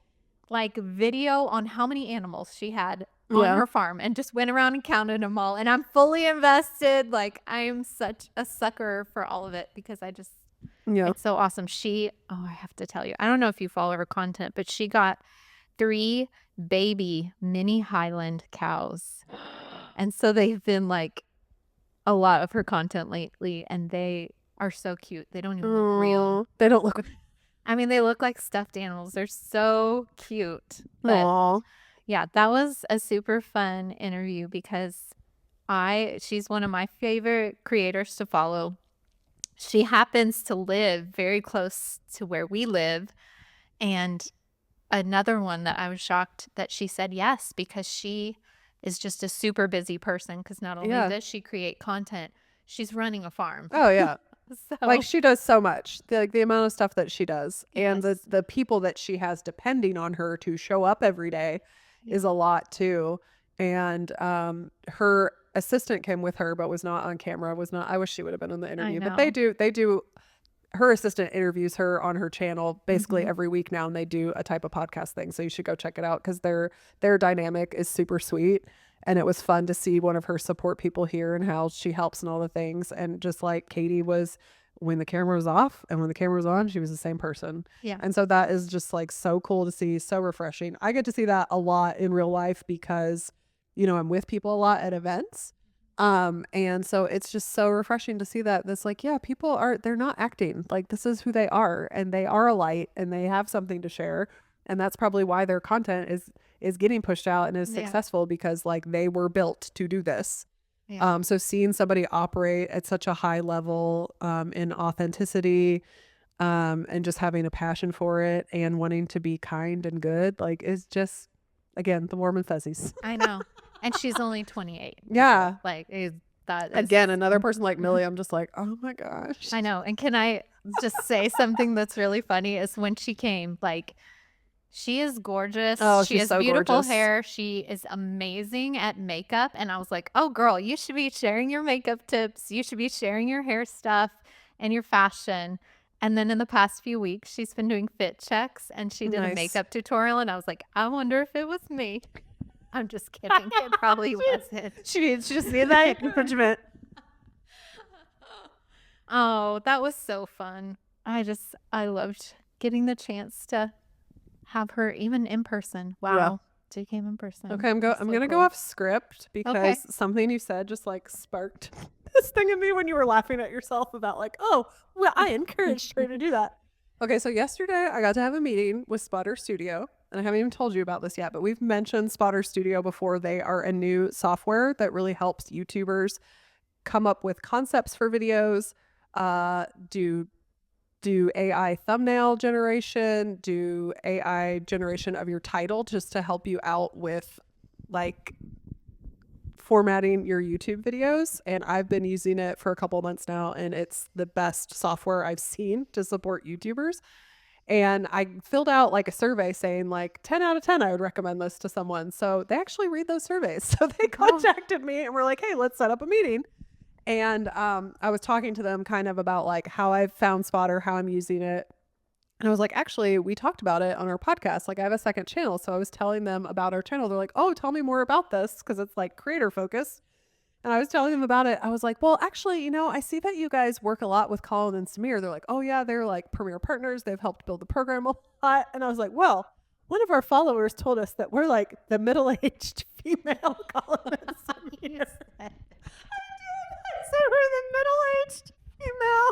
Speaker 2: like video on how many animals she had on her farm and just went around and counted them all. And I'm fully invested. Like, I am such a sucker for all of it because I just, it's so awesome. I have to tell you, I don't know if you follow her content, but she got 3 baby mini Highland cows. And so they've been like a lot of her content lately and they are so cute. They don't even look real.
Speaker 1: They don't look.
Speaker 2: I mean, they look like stuffed animals. They're so cute. But yeah, that was a super fun interview because she's one of my favorite creators to follow. She happens to live very close to where we live. And another one that I was shocked that she said yes, because she is just a super busy person because not only does she create content, she's running a farm.
Speaker 1: Oh, yeah.
Speaker 2: So
Speaker 1: Like she does so much, the amount of stuff that she does, and
Speaker 2: Yes.
Speaker 1: the people that she has depending on her to show up every day is a lot too. And her assistant came with her, but was not on camera. Was not. I wish she would have been in the interview. But they do. Her assistant interviews her on her channel basically every week now, and they do a type of podcast thing. So you should go check it out because their dynamic is super sweet. And it was fun to see one of her support people here and how she helps and all the things. And just like Katie was when the camera was off and when the camera was on, she was the same person.
Speaker 2: Yeah.
Speaker 1: And so that is just like so cool to see, so refreshing. I get to see that a lot in real life because, you know, I'm with people a lot at events. And so it's just so refreshing to see that that's like, yeah, they're not acting, like this is who they are, and they are a light and they have something to share. And that's probably why their content is getting pushed out and is successful because like they were built to do this.
Speaker 2: Yeah.
Speaker 1: So seeing somebody operate at such a high level, in authenticity, and just having a passion for it and wanting to be kind and good, like is just, again, the warm and fuzzies.
Speaker 2: I know. And she's only 28.
Speaker 1: Yeah.
Speaker 2: Like that is,
Speaker 1: Again, another person like Millie, I'm just like, oh my gosh.
Speaker 2: I know. And can I just say something that's really funny is when she came, like she is gorgeous.
Speaker 1: Oh,
Speaker 2: she
Speaker 1: she's
Speaker 2: has
Speaker 1: so
Speaker 2: beautiful
Speaker 1: gorgeous.
Speaker 2: hair. She is amazing at makeup. And I was like, oh girl, you should be sharing your makeup tips. You should be sharing your hair stuff and your fashion. And then in the past few weeks, she's been doing fit checks and she did a
Speaker 1: Nice.
Speaker 2: makeup tutorial. And I was like, I wonder if it was me. I'm just kidding. It probably wasn't.
Speaker 1: She just needed that encouragement.
Speaker 2: Oh, that was so fun. I loved getting the chance to have her even in person. Wow.
Speaker 1: Yeah.
Speaker 2: She came in person.
Speaker 1: Okay, I'm
Speaker 2: That's
Speaker 1: going
Speaker 2: so
Speaker 1: to go
Speaker 2: cool.
Speaker 1: off script because
Speaker 2: Okay.
Speaker 1: something you said just like sparked this thing in me when you were laughing at yourself about like, oh, well, I encouraged her to do that. Okay, so yesterday I got to have a meeting with Spotter Studio, and I haven't even told you about this yet, but we've mentioned Spotter Studio before. They are a new software that really helps YouTubers come up with concepts for videos, do AI thumbnail generation, do AI generation of your title just to help you out with like formatting your YouTube videos. And I've been using it for a couple of months now, and it's the best software I've seen to support YouTubers. And I filled out like a survey saying like 10 out of 10, I would recommend this to someone. So they actually read those surveys. So they contacted me and were like, hey, let's set up a meeting. And I was talking to them kind of about like how I've found Spotter, how I'm using it. And I was like, actually, we talked about it on our podcast. Like I have a second channel. So I was telling them about our channel. They're like, oh, tell me more about this because it's like creator focused. And I was telling them about it. I was like, well, actually, you know, I see that you guys work a lot with Colin and Samir. They're like, oh yeah, they're like premier partners. They've helped build the program a lot. And I was like, well, one of our followers told us that we're like the middle-aged female Colin and Samir. So we're the middle-aged female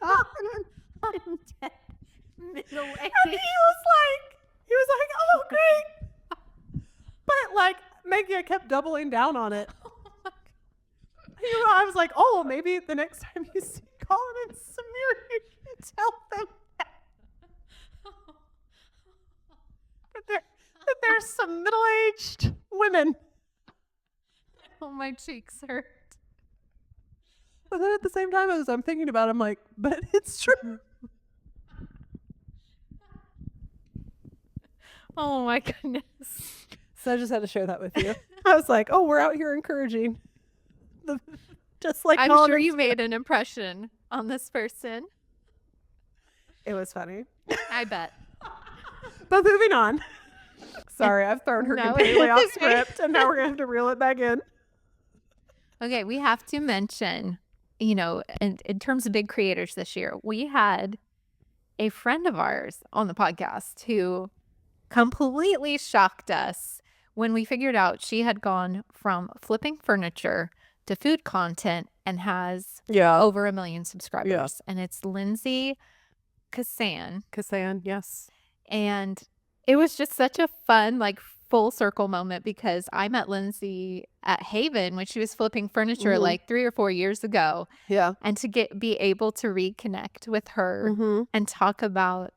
Speaker 1: Colin and
Speaker 2: Middle-aged.
Speaker 1: And he was like, oh, great. But like, Meggie, I kept doubling down on it. You know, I was like, oh, maybe the next time you see Colin and Samir, you can tell them that there's some middle-aged women.
Speaker 2: Oh, my cheeks hurt.
Speaker 1: But then at the same time, as I'm thinking about it, I'm like, but it's true.
Speaker 2: Oh, my goodness.
Speaker 1: So I just had to share that with you. I was like, oh, we're out here encouraging. Just like
Speaker 2: I'm
Speaker 1: Colin
Speaker 2: sure
Speaker 1: and
Speaker 2: you made an impression on this person.
Speaker 1: It was funny.
Speaker 2: I bet.
Speaker 1: But moving on. Sorry, I've thrown her
Speaker 2: No,
Speaker 1: completely off
Speaker 2: it's okay.
Speaker 1: script, and now we're going to have to reel it back in.
Speaker 2: Okay, we have to mention, you know, in terms of big creators this year, we had a friend of ours on the podcast who completely shocked us when we figured out she had gone from flipping furniture to food content and has over 1 million subscribers.
Speaker 1: Yeah.
Speaker 2: And it's Lindsay
Speaker 1: Keosayian, yes.
Speaker 2: And it was just such a fun, like, full circle moment because I met Lindsay at Haven when she was flipping furniture like 3 or 4 years ago.
Speaker 1: Yeah.
Speaker 2: And to be able to reconnect with her and talk about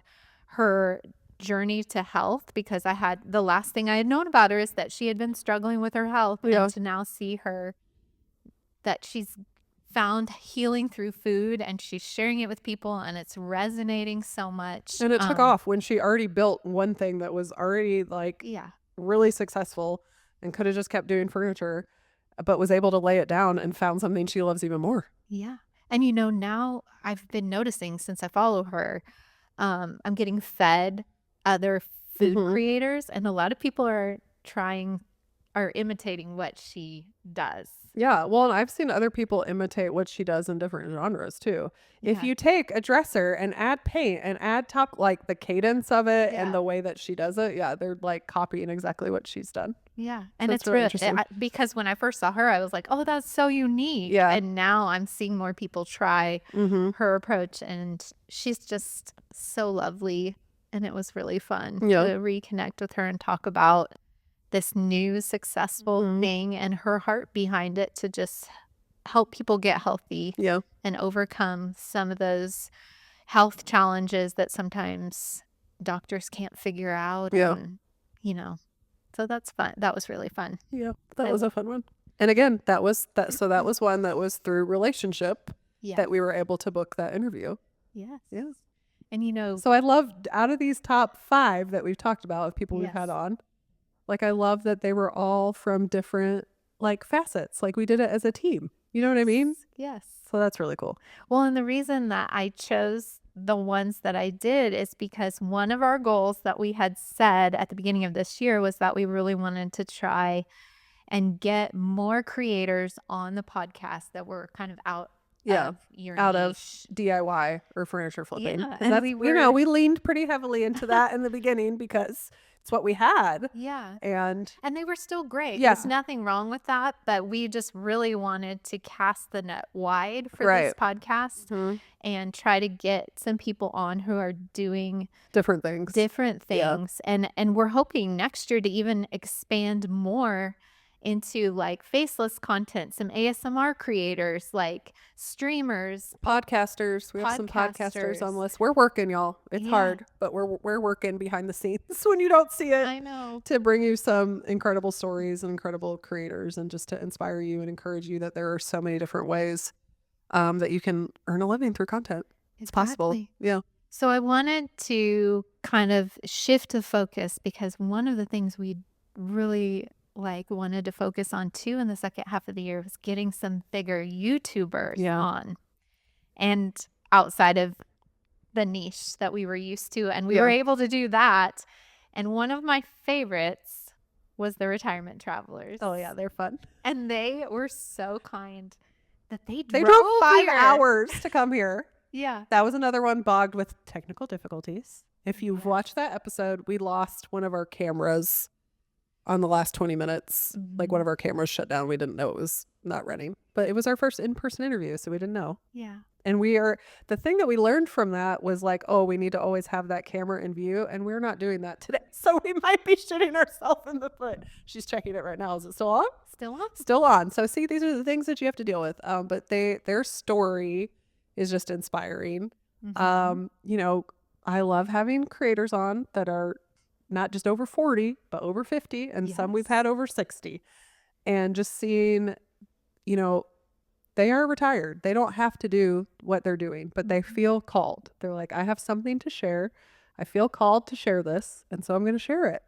Speaker 2: her journey to health, because the last thing I had known about her is that she had been struggling with her health,
Speaker 1: Yeah.
Speaker 2: and to now see her, that she's found healing through food, and she's sharing it with people, and it's resonating so much.
Speaker 1: And it took off when she already built one thing that was already like really successful and could have just kept doing furniture, but was able to lay it down and found something she loves even more.
Speaker 2: Yeah. And you know, now I've been noticing since I follow her, I'm getting fed other food creators, and a lot of people are imitating what she does.
Speaker 1: Yeah, well, and I've seen other people imitate what she does in different genres too. If
Speaker 2: Yeah.
Speaker 1: you take a dresser and add paint and add like the cadence of it and the way that she does it, they're like copying exactly what she's done.
Speaker 2: Yeah. And
Speaker 1: That's
Speaker 2: it's
Speaker 1: really
Speaker 2: real
Speaker 1: interesting.
Speaker 2: because when I first saw her, I was like, oh, that's so unique.
Speaker 1: Yeah.
Speaker 2: And now I'm seeing more people try her approach, and she's just so lovely. And it was really fun to reconnect with her and talk about this new successful thing and her heart behind it to just help people get healthy and overcome some of those health challenges that sometimes doctors can't figure out. And, you know, so that's fun. That was really fun.
Speaker 1: Yeah, that was a fun one. And again, that was one that was through relationship that we were able to book that interview.
Speaker 2: Yes.
Speaker 1: Yes.
Speaker 2: And, you know,
Speaker 1: So I loved, out of these top 5 that we've talked about of people we've had on, like I love that they were all from different like facets. Like we did it as a team. You know what I mean?
Speaker 2: yes.
Speaker 1: So that's really cool.
Speaker 2: Well, and the reason that I chose the ones that I did is because one of our goals that we had said at the beginning of this year was that we really wanted to try and get more creators on the podcast that were kind of out of your
Speaker 1: out
Speaker 2: niche.
Speaker 1: of DIY or furniture flipping.
Speaker 2: Yeah,
Speaker 1: 'Cause
Speaker 2: and
Speaker 1: that's,
Speaker 2: we
Speaker 1: we leaned pretty heavily into that in the beginning because it's what we had.
Speaker 2: Yeah.
Speaker 1: And
Speaker 2: And they were still great.
Speaker 1: Yeah.
Speaker 2: There's nothing wrong with that, but we just really wanted to cast the net wide for this podcast and try to get some people on who are doing
Speaker 1: different things.
Speaker 2: And we're hoping next year to even expand more into like faceless content, some ASMR creators, like streamers,
Speaker 1: Podcasters. We have some podcasters on the list. We're working, y'all. It's hard, but we're working behind the scenes when you don't see it.
Speaker 2: I know.
Speaker 1: To bring you some incredible stories and incredible creators, and just to inspire you and encourage you that there are so many different ways that you can earn a living through content. It's possible.
Speaker 2: Exactly.
Speaker 1: Yeah.
Speaker 2: So I wanted to kind of shift the focus because one of the things we really wanted to focus on too in the second half of the year was getting some bigger YouTubers on and outside of the niche that we were used to. And we were able to do that. And one of my favorites was the Retirement Travelers.
Speaker 1: Oh yeah, they're fun.
Speaker 2: And they were so kind that they
Speaker 1: drove 5
Speaker 2: here.
Speaker 1: hours to come here.
Speaker 2: Yeah.
Speaker 1: That was another one bogged with technical difficulties. If you've watched that episode, we lost one of our cameras on the last 20 minutes. Like one of our cameras shut down. We didn't know it was not running, but it was our first in-person interview, so we didn't know.
Speaker 2: Yeah.
Speaker 1: And the thing that we learned from that was like, oh, we need to always have that camera in view, and we're not doing that today. So we might be shooting ourselves in the foot. She's checking it right now. Is it still on?
Speaker 2: Still on?
Speaker 1: Still on. So see, these are the things that you have to deal with. But their story is just inspiring. You know, I love having creators on that are not just over 40, but over 50, and some we've had over 60. And just seeing, you know, they are retired. They don't have to do what they're doing, but they feel called. They're like, I have something to share. I feel called to share this, and so I'm going to share it.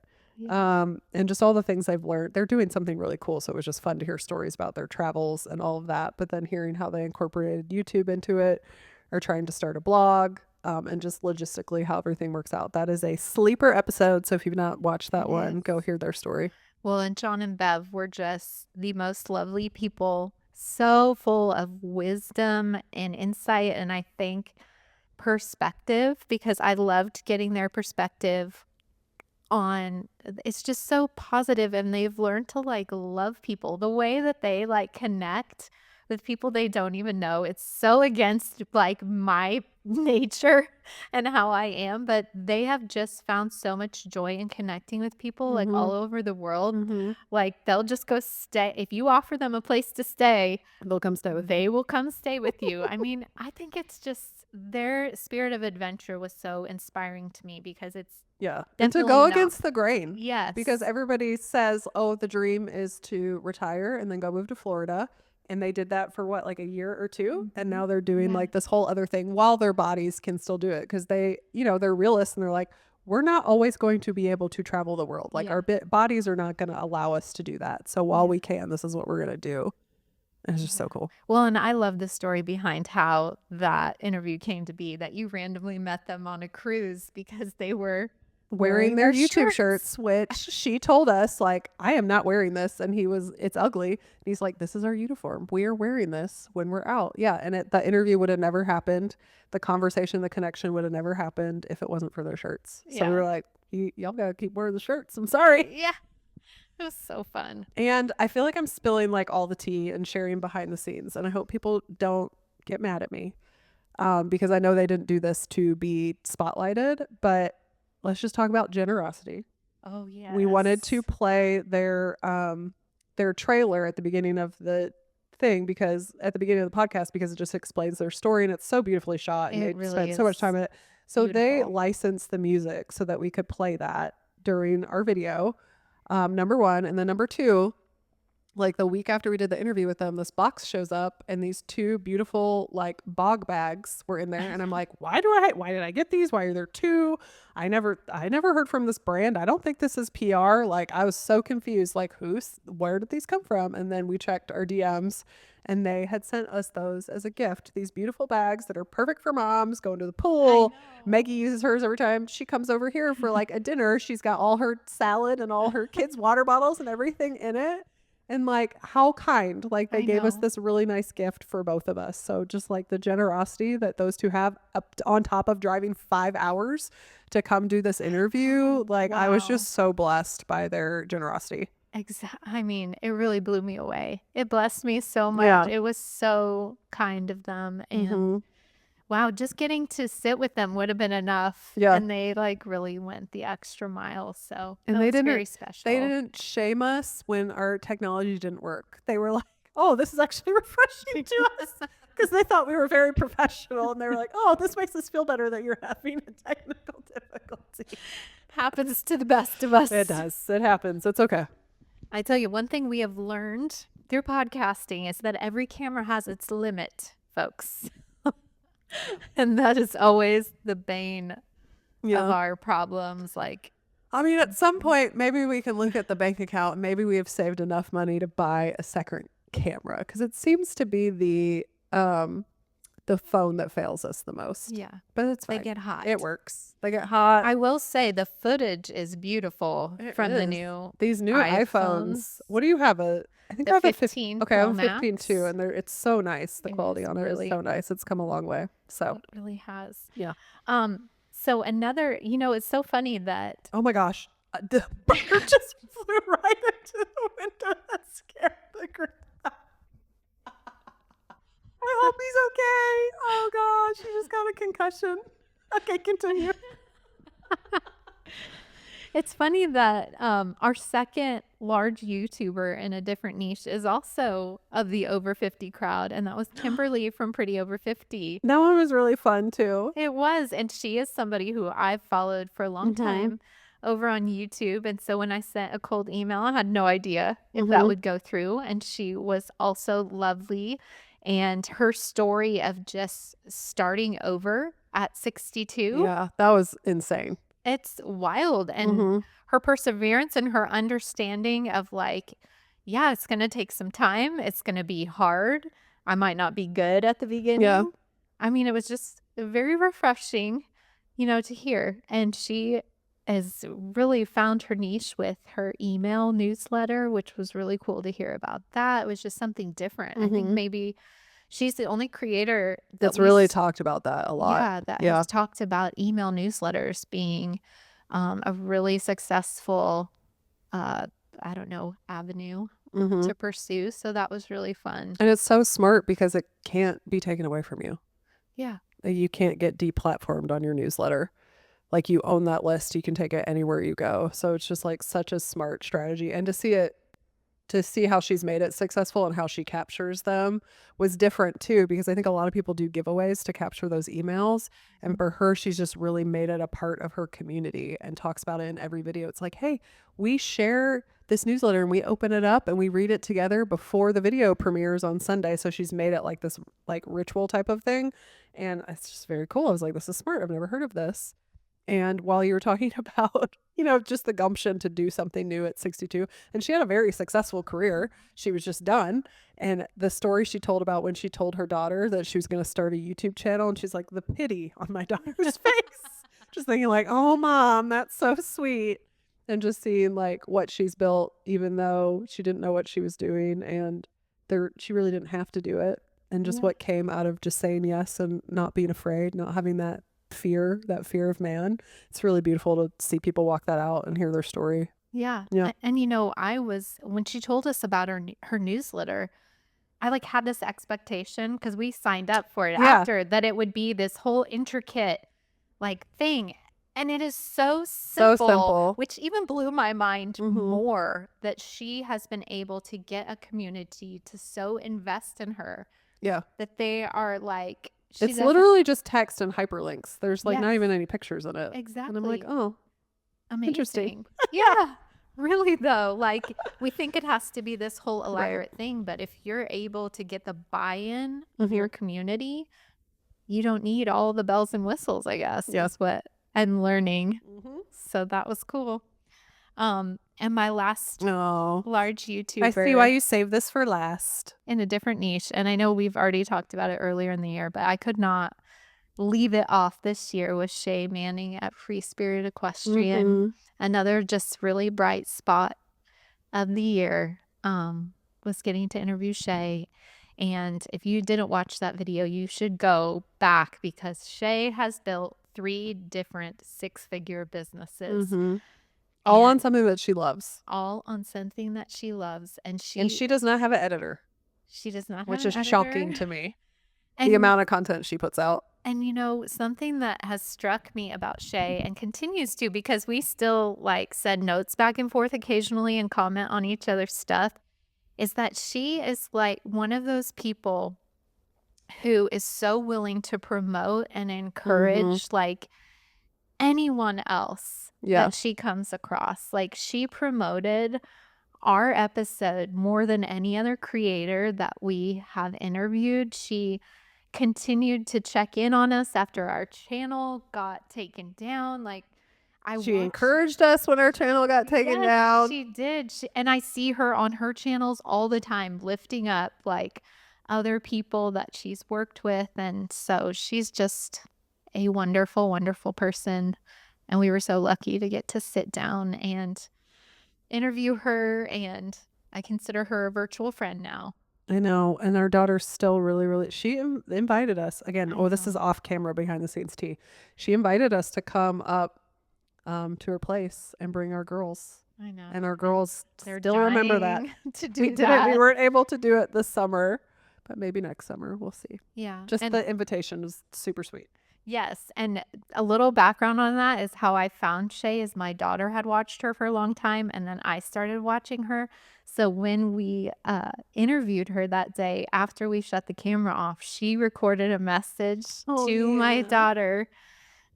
Speaker 1: And just all the things I've learned. They're doing something really cool, so it was just fun to hear stories about their travels and all of that, but then hearing how they incorporated YouTube into it, or trying to start a blog, and just logistically how everything works out. That is a sleeper episode, so if you've not watched that one, go hear their story.
Speaker 2: Well, and John and Bev were just the most lovely people, so full of wisdom and insight, and I think perspective, because I loved getting their perspective on, it's just so positive, and they've learned to like love people the way that they like connect with people they don't even know. It's so against like my nature and how I am, but they have just found so much joy in connecting with people like all over the world. Like they'll just go stay. If you offer them a place to stay,
Speaker 1: They'll come stay with
Speaker 2: they will come stay with you. I mean, I think it's just their spirit of adventure was so inspiring to me because it's
Speaker 1: and to
Speaker 2: definitely
Speaker 1: go
Speaker 2: not-
Speaker 1: against the grain.
Speaker 2: Yes.
Speaker 1: Because everybody says, oh, the dream is to retire and then go move to Florida And they did that for what, like a year or two? And now they're doing like this whole other thing while their bodies can still do it. Because they, you know, they're realists and they're like, we're not always going to be able to travel the world. Like our bodies are not going to allow us to do that. So while we can, this is what we're going to do. And it's just so cool.
Speaker 2: Well, and I love the story behind how that interview came to be, that you randomly met them on a cruise because they were
Speaker 1: wearing their YouTube shirts, which she told us, like, I am not wearing this. And it's ugly. And he's like, this is our uniform. We are wearing this when we're out. Yeah. And the interview would have never happened. The conversation, the connection would have never happened if it wasn't for their shirts. So we were like, y'all got to keep wearing the shirts. I'm sorry.
Speaker 2: Yeah. It was so fun.
Speaker 1: And I feel like I'm spilling like all the tea and sharing behind the scenes. And I hope people don't get mad at me because I know they didn't do this to be spotlighted, but let's just talk about generosity.
Speaker 2: Oh, yeah.
Speaker 1: We wanted to play their trailer at the beginning of the thing, because at the beginning of the podcast, because it just explains their story and it's so beautifully shot and they
Speaker 2: really
Speaker 1: spent so much time in it. So they
Speaker 2: beautiful.
Speaker 1: licensed the music so that we could play that during our video. Number one. And then number two, like the week after we did the interview with them, this box shows up and these two beautiful like bog bags were in there. And I'm like, why did I get these? Why are there two? I never heard from this brand. I don't think this is PR. Like I was so confused, like where did these come from? And then we checked our DMs and they had sent us those as a gift. These beautiful bags that are perfect for moms going to the pool. Meggie uses hers every time she comes over here for like a dinner. She's got all her salad and all her kids' water bottles and everything in it. And like how kind, like they gave us this really nice gift for both of us. So just like the generosity that those two have on top of driving 5 hours to come do this interview. Like I was just so blessed by their generosity.
Speaker 2: I mean, it really blew me away. It blessed me so much. It was so kind of them. And wow, just getting to sit with them would have been enough. Yeah. And they like really went the extra mile. So
Speaker 1: and they didn't,
Speaker 2: very special.
Speaker 1: They didn't shame us when our technology didn't work. They were like, oh, this is actually refreshing to us. Because they thought we were very professional. And they were like, oh, this makes us feel better that you're having a technical difficulty.
Speaker 2: Happens to the best of us.
Speaker 1: It does. It happens. It's okay.
Speaker 2: I tell you, one thing we have learned through podcasting is that every camera has its limit, folks. And that is always the bane of our problems. Like,
Speaker 1: I mean, at some point, maybe we can look at the bank account and maybe we have saved enough money to buy a second camera, because it seems to be the phone that fails us the most.
Speaker 2: Yeah.
Speaker 1: But it's fine.
Speaker 2: They get hot.
Speaker 1: It works. They get hot.
Speaker 2: I will say the footage is beautiful from
Speaker 1: these new iPhones. What do you have? I think I have
Speaker 2: 15
Speaker 1: a 15. Okay, I have a
Speaker 2: Pro
Speaker 1: 15
Speaker 2: Max.
Speaker 1: too, and it's so nice. The quality on it is
Speaker 2: really
Speaker 1: so nice. It's come a long way. So
Speaker 2: it really has.
Speaker 1: Yeah.
Speaker 2: So another, it's so funny that
Speaker 1: oh my gosh, the bird just flew right into the window. That scared the crap. I hope he's okay. Oh gosh, he just got a concussion. Okay, continue.
Speaker 2: it's funny that our second large YouTuber in a different niche is also of the over 50 crowd, and that was Kimberly from Pretty Over 50.
Speaker 1: That one was really fun too.
Speaker 2: It was, and she is somebody who I've followed for a long time over on YouTube, and so when I sent a cold email, I had no idea if that would go through, and she was also lovely. And her story of just starting over at 62.
Speaker 1: Yeah, that was insane.
Speaker 2: It's wild. And her perseverance and her understanding of like, yeah, it's going to take some time. It's going to be hard. I might not be good at the beginning. Yeah. I mean, it was just very refreshing, to hear. And she has really found her niche with her email newsletter, which was really cool to hear about that. It was just something different. I think maybe she's the only creator
Speaker 1: that's really talked about that a lot.
Speaker 2: Yeah, that has talked about email newsletters being a really successful, avenue to pursue. So that was really fun.
Speaker 1: And it's so smart because it can't be taken away from you.
Speaker 2: Yeah.
Speaker 1: You can't get deplatformed on your newsletter. Like you own that list, you can take it anywhere you go. So it's just like such a smart strategy. And to see how she's made it successful and how she captures them was different too, because I think a lot of people do giveaways to capture those emails. And for her, she's just really made it a part of her community and talks about it in every video. It's like, hey, we share this newsletter, and we open it up and we read it together before the video premieres on Sunday. So she's made it like this like ritual type of thing. And it's just very cool. I was like, this is smart. I've never heard of this. And while you were talking about, just the gumption to do something new at 62, and she had a very successful career. She was just done. And the story she told about when she told her daughter that she was going to start a YouTube channel, and she's like, the pity on my daughter's face. Just thinking like, oh, Mom, that's so sweet. And just seeing like what she's built, even though she didn't know what she was doing, and she really didn't have to do it. And just what came out of just saying yes and not being afraid, not having that fear of man. It's really beautiful to see people walk that out and hear their story.
Speaker 2: Yeah. And when she told us about her newsletter, I like had this expectation, because we signed up for it after, that it would be this whole intricate like thing. And it is so simple, which even blew my mind more, that she has been able to get a community to so invest in her. Yeah. That they are like,
Speaker 1: it's literally just text and hyperlinks. There's like not even any pictures in it.
Speaker 2: Exactly.
Speaker 1: And I'm like, oh,
Speaker 2: amazing.
Speaker 1: Interesting.
Speaker 2: Yeah. Really though, like we think it has to be this whole elaborate thing, but if you're able to get the buy-in of your community, you don't need all the bells and whistles, I guess. Yes. And learning. So that was cool. And my last large YouTuber.
Speaker 1: I see why you saved this for last.
Speaker 2: In a different niche. And I know we've already talked about it earlier in the year, but I could not leave it off this year with Shay Manning at Free Spirit Equestrian. Another just really bright spot of the year was getting to interview Shay. And if you didn't watch that video, you should go back, because Shay has built 3 different 6-figure businesses.
Speaker 1: All on something that she loves.
Speaker 2: All on something that she loves. And
Speaker 1: she does not have an editor.
Speaker 2: She does not have
Speaker 1: Which
Speaker 2: an
Speaker 1: is
Speaker 2: editor.
Speaker 1: shocking to me. The amount of content she puts out.
Speaker 2: And something that has struck me about Shay, and continues to, because we still like send notes back and forth occasionally and comment on each other's stuff, is that she is like one of those people who is so willing to promote and encourage like anyone else that she comes across. Like she promoted our episode more than any other creator that we have interviewed. She continued to check in on us after our channel got taken down. Like
Speaker 1: she encouraged us when our channel got taken down.
Speaker 2: She did. And I see her on her channels all the time, lifting up like other people that she's worked with. And so she's just a wonderful, wonderful person. And we were so lucky to get to sit down and interview her. And I consider her a virtual friend now.
Speaker 1: I know. And our daughter's still really, she invited us again. This is off camera, behind the scenes tea. She invited us to come up to her place and bring our girls.
Speaker 2: I know.
Speaker 1: And our girls
Speaker 2: They're
Speaker 1: still remember that.
Speaker 2: To do
Speaker 1: we didn't. We weren't able to do it this summer, but maybe next summer. We'll see.
Speaker 2: Yeah.
Speaker 1: Just the invitation was super sweet.
Speaker 2: Yes. And a little background on that is how I found Shay is my daughter had watched her for a long time, and then I started watching her. So when we interviewed her that day, after we shut the camera off, she recorded a message to my daughter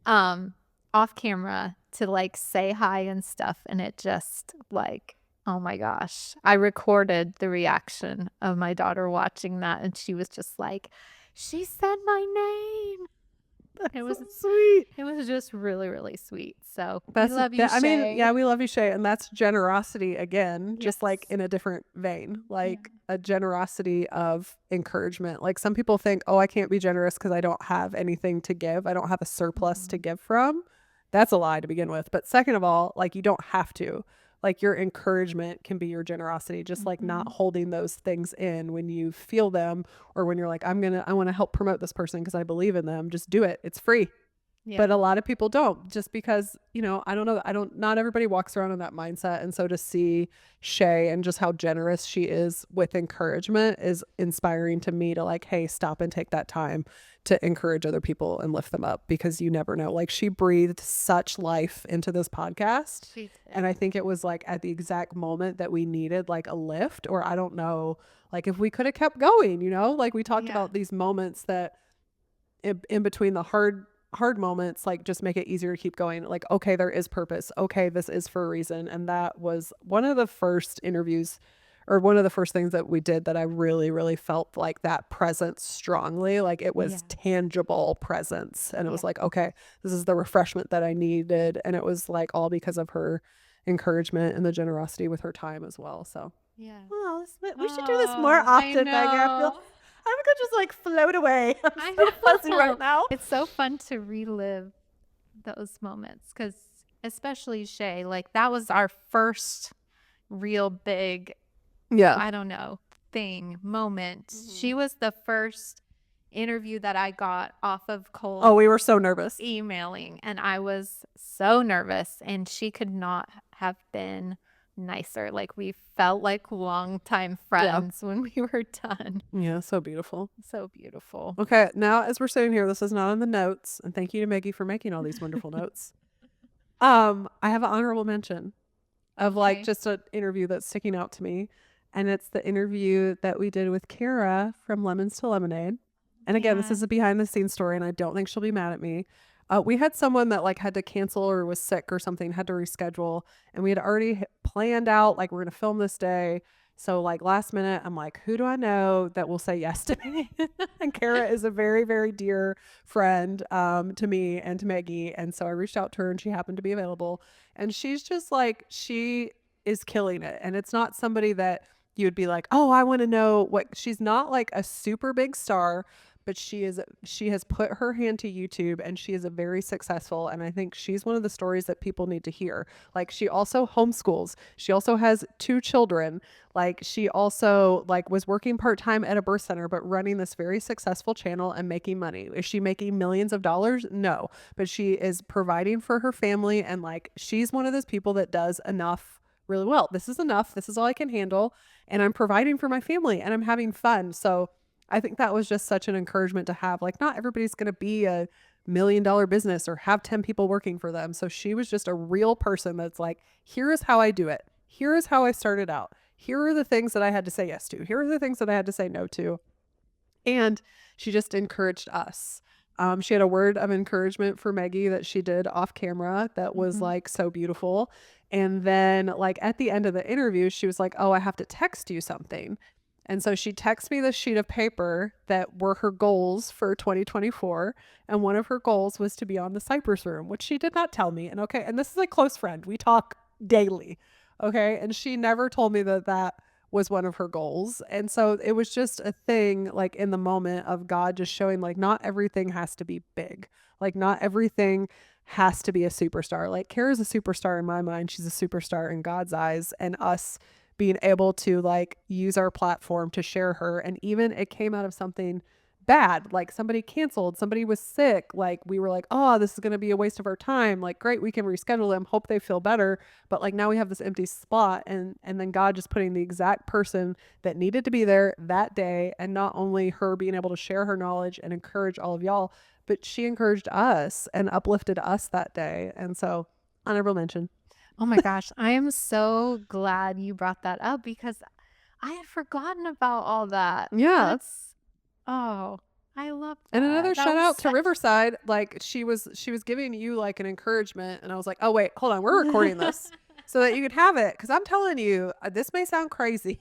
Speaker 2: off camera to like say hi and stuff. And it just like, oh my gosh, I recorded the reaction of my daughter watching that. And she was just like, she said my name. It was
Speaker 1: so sweet.
Speaker 2: It was just really, really sweet. So we love you, Shay.
Speaker 1: I mean, we love you, Shay. And that's generosity again, just like in a different vein, like a generosity of encouragement. Like some people think, oh, I can't be generous because I don't have anything to give. I don't have a surplus to give from. That's a lie to begin with. But second of all, like you don't have to. Like your encouragement can be your generosity, just like not holding those things in when you feel them, or when you're like, I want to help promote this person because I believe in them. Just do it. It's free. Yeah. But a lot of people don't, just because, I don't know. Not everybody walks around in that mindset. And so to see Shay and just how generous she is with encouragement is inspiring to me to like, hey, stop and take that time to encourage other people and lift them up, because you never know. Like she breathed such life into this podcast. And I think it was like at the exact moment that we needed like a lift, or I don't know, like if we could have kept going, like we talked about these moments that in between the hard hard moments like just make it easier to keep going. Like, okay, there is purpose. Okay, this is for a reason. And that was one of the first interviews or one of the first things that we did that I really, really felt like that presence strongly. Like it was tangible presence. And it was like, okay, this is the refreshment that I needed. And it was like all because of her encouragement and the generosity with her time as well. So
Speaker 6: Oh, we should do this more often, Meggie. I'm gonna just like float away. I'm so fuzzy right now.
Speaker 2: It's so fun to relive those moments because especially Shay, like that was our first real big I don't know, moment. She was the first interview that I got off of cold.
Speaker 1: Oh, we were so nervous.
Speaker 2: Emailing, and I was so nervous, and she could not have been nicer. Like we felt like longtime friends when we were done.
Speaker 1: Yeah, so beautiful.
Speaker 2: So beautiful.
Speaker 1: Okay, now as we're sitting here, this is not in the notes, and thank you to Meggie for making all these wonderful notes. I have an honorable mention of like just an interview that's sticking out to me. And it's the interview that we did with Kara from Lemons to Lemonade. And again, this is a behind the scenes story and I don't think she'll be mad at me. We had someone that like had to cancel or was sick or something, had to reschedule. And we had already planned out like we're going to film this day. So like last minute, I'm like, who do I know that will say yes to me? And Kara is a very, very dear friend to me and to Meggie. And so I reached out to her and she happened to be available. And she's just like, she is killing it. And it's not somebody that you would be like, oh, I want to know what. She's not like a super big star, but she has put her hand to YouTube and she is a very successful. And I think she's one of the stories that people need to hear. Like she also homeschools. She also has 2 children. Like she also like was working part-time at a birth center, but running this very successful channel and making money. Is she making millions of dollars? No, but she is providing for her family. And like, she's one of those people that does enough really well. This is enough. This is all I can handle. And I'm providing for my family and I'm having fun. So I think that was just such an encouragement to have. Like not everybody's going to be a $1 million business or have 10 people working for them. So she was just a real person that's like, here is how I do it. Here is how I started out. Here are the things that I had to say yes to. Here are the things that I had to say no to. And she just encouraged us. She had a word of encouragement for Meggie that she did off camera that was like so beautiful. And then like at the end of the interview, she was like, oh, I have to text you something. And so she texted me this sheet of paper that were her goals for 2024. And one of her goals was to be on the Cypress Room, which she did not tell me. And okay, and this is a close friend. We talk daily. Okay. And she never told me that that was one of her goals. And so it was just a thing like in the moment of God just showing like not everything has to be big. Like not everything has to be a superstar. Like Kara's a superstar in my mind. She's a superstar in God's eyes, and us being able to like use our platform to share her. And even it came out of something bad, like somebody canceled, somebody was sick. Like we were like, oh, this is going to be a waste of our time. Like, great, we can reschedule them, hope they feel better. But like now we have this empty spot, and then God just putting the exact person that needed to be there that day. And not only her being able to share her knowledge and encourage all of y'all, but she encouraged us and uplifted us that day. And so honorable mention.
Speaker 2: Oh my gosh, I am so glad you brought that up because I had forgotten about all that.
Speaker 1: Yeah.
Speaker 2: I love that.
Speaker 1: And another
Speaker 2: That
Speaker 1: shout
Speaker 2: was
Speaker 1: out to
Speaker 2: such-
Speaker 1: Riverside. Like she was giving you like an encouragement, and I was like, oh wait, hold on, we're recording this so that you could have it. Cause I'm telling you, this may sound crazy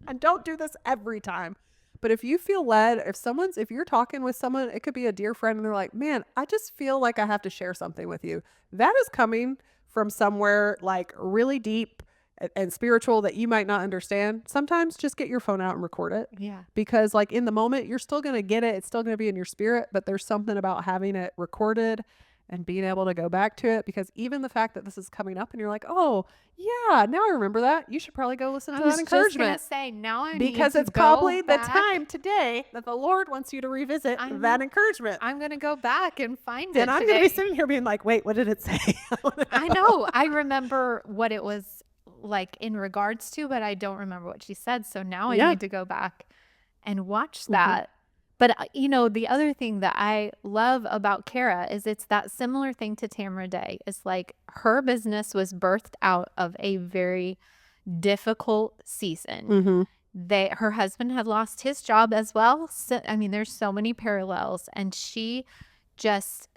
Speaker 1: and don't do this every time. But if you feel led, if you're talking with someone, it could be a dear friend and they're like, man, I just feel like I have to share something with you. That is coming from somewhere like really deep and spiritual that you might not understand. Sometimes just get your phone out and record it.
Speaker 2: Yeah.
Speaker 1: Because like in the moment, you're still going to get it. It's still going to be in your spirit, but there's something about having it recorded and being able to go back to it. Because even the fact that this is coming up and you're like, oh yeah, now I remember that. You should probably go listen to that encouragement.
Speaker 2: Just gonna say now I
Speaker 1: Because
Speaker 2: need
Speaker 1: it's
Speaker 2: to go
Speaker 1: probably the
Speaker 2: back.
Speaker 1: time today that the Lord wants you to revisit that encouragement.
Speaker 2: I'm gonna go back and find
Speaker 1: Then
Speaker 2: it.
Speaker 1: I'm going to be sitting here being like, wait, what did it say?
Speaker 2: I know. I remember what it was like in regards to, but I don't remember what she said. So now I need to go back and watch that. But, the other thing that I love about Kara is it's that similar thing to Tamara Day. It's like her business was birthed out of a very difficult season. Her husband had lost his job as well. So, I mean, there's so many parallels. And she just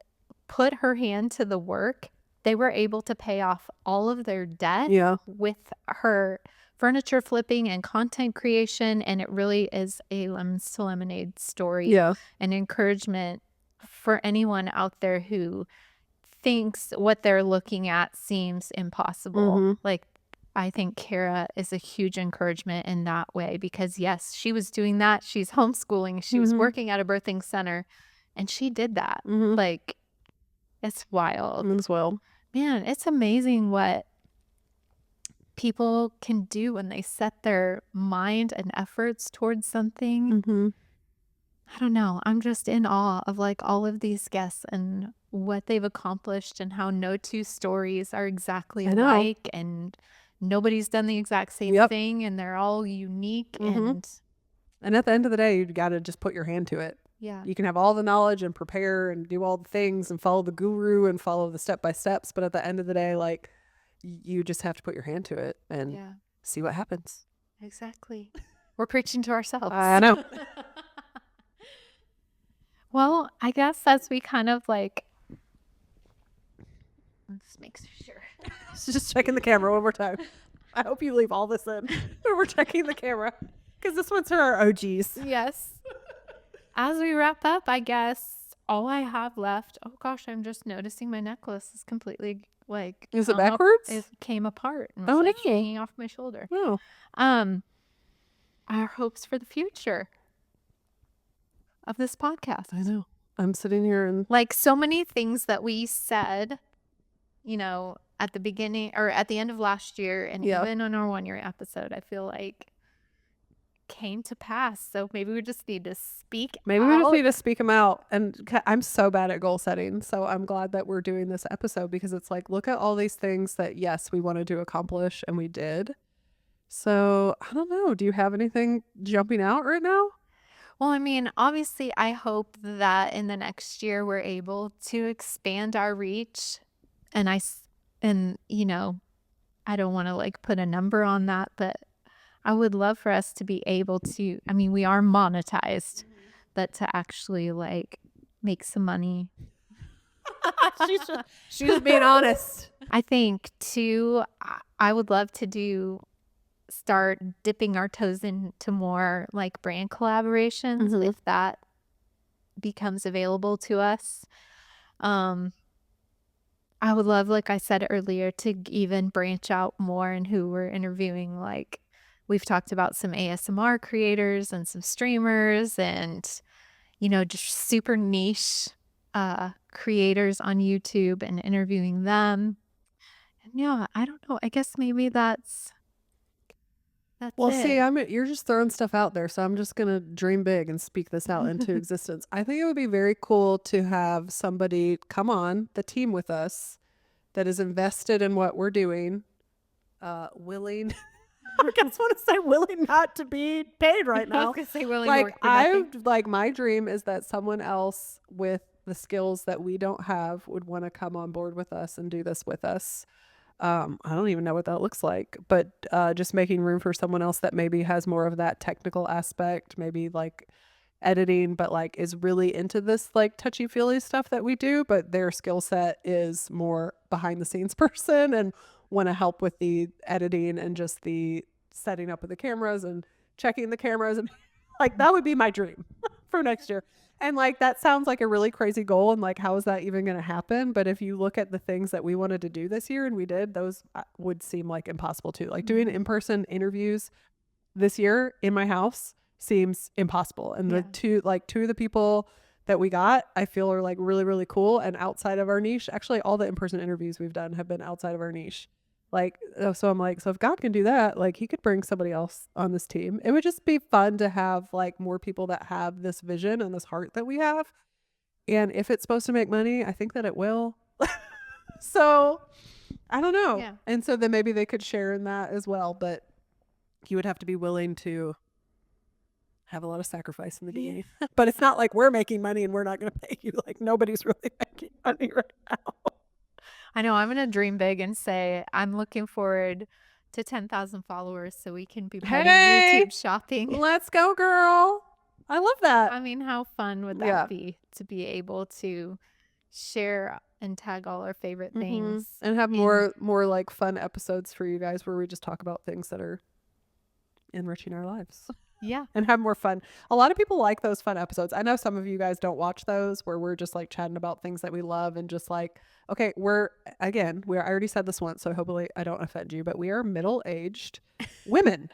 Speaker 2: put her hand to the work, they were able to pay off all of their debt with her furniture flipping and content creation. And it really is a lemons to lemonade story and encouragement for anyone out there who thinks what they're looking at seems impossible. Like, I think Kara is a huge encouragement in that way, because yes, she was doing that. She's homeschooling. She was working at a birthing center, and she did that. Like, it's wild.
Speaker 1: As well.
Speaker 2: Man, it's amazing what people can do when they set their mind and efforts towards something. I don't know. I'm just in awe of like all of these guests and what they've accomplished, and how no two stories are exactly alike, and nobody's done the exact same thing, and they're all unique. And
Speaker 1: at the end of the day, you got to just put your hand to it.
Speaker 2: Yeah.
Speaker 1: You can have all the knowledge and prepare and do all the things and follow the guru and follow the step-by-steps. But at the end of the day, like, you just have to put your hand to it and see what happens.
Speaker 2: Exactly. We're preaching to ourselves.
Speaker 1: I know.
Speaker 2: Well, I guess as we kind of like, let's make sure.
Speaker 1: Just checking the camera one more time. I hope you leave all this in when we're checking the camera, because this one's for our OGs.
Speaker 2: Yes. As we wrap up, I guess all I have left. Oh gosh, I'm just noticing my necklace is completely like.
Speaker 1: Is it backwards?
Speaker 2: It came apart. And was, like, hanging off my shoulder.
Speaker 1: Oh.
Speaker 2: Our hopes for the future of this podcast.
Speaker 1: I know. I'm sitting here and
Speaker 2: like so many things that we said, you know, at the beginning or at the end of last year, and even on our 1 year episode, I feel like came to pass. So maybe we just need to speak
Speaker 1: we just need to speak them out. And I'm so bad at goal setting, so I'm glad that we're doing this episode, because it's like, look at all these things that yes, we wanted to accomplish, and we did. So I don't know, do you have anything jumping out right now?
Speaker 2: Well, I mean, obviously I hope that in the next year we're able to expand our reach, and you know, I don't want to like put a number on that, but I would love for us to be able to, I mean, we are monetized, but to actually like make some money.
Speaker 1: She's being honest.
Speaker 2: I think too, I would love to start dipping our toes into more like brand collaborations if that becomes available to us. I would love, like I said earlier, to even branch out more in who we're interviewing. Like, we've talked about some ASMR creators and some streamers and, you know, just super niche creators on YouTube and interviewing them. And yeah, I don't know. I guess maybe that's
Speaker 1: well,
Speaker 2: it.
Speaker 1: See, you're just throwing stuff out there, so I'm just gonna dream big and speak this out into existence. I think it would be very cool to have somebody come on the team with us that is invested in what we're doing, willing.
Speaker 6: I just want to say willing not to be paid right now.
Speaker 2: I was gonna say willing
Speaker 1: like
Speaker 2: to work for nothing.
Speaker 1: like my dream is that someone else with the skills that we don't have would want to come on board with us and do this with us. I don't even know what that looks like, but just making room for someone else that maybe has more of that technical aspect, maybe like editing, but like is really into this like touchy-feely stuff that we do, but their skill set is more behind the scenes person and want to help with the editing and just the setting up of the cameras and checking the cameras, and like that would be my dream for next year. And like that sounds like a really crazy goal, and like how is that even going to happen? But if you look at the things that we wanted to do this year and we did, those would seem like impossible too. Like doing in-person interviews this year in my house seems impossible. And the two of the people that we got, I feel are like really, really cool and outside of our niche. Actually, all the in-person interviews we've done have been outside of our niche. Like, so I'm like, so if God can do that, like he could bring somebody else on this team. It would just be fun to have like more people that have this vision and this heart that we have. And if it's supposed to make money, I think that it will. So I don't know.
Speaker 2: Yeah.
Speaker 1: And so then maybe they could share in that as well. But you would have to be willing to have a lot of sacrifice in the beginning. But it's not like we're making money and we're not going to pay you. Like nobody's really making money right now.
Speaker 2: I know. I'm going to dream big and say I'm looking forward to 10,000 followers so we can be part of YouTube shopping.
Speaker 1: Let's go, girl. I love that.
Speaker 2: I mean, how fun would that be to be able to share and tag all our favorite things.
Speaker 1: And have more like fun episodes for you guys where we just talk about things that are enriching our lives.
Speaker 2: Yeah.
Speaker 1: And have more fun. A lot of people like those fun episodes. I know some of you guys don't watch those where we're just like chatting about things that we love and just like, okay, I already said this once, so hopefully I don't offend you, but we are middle-aged women.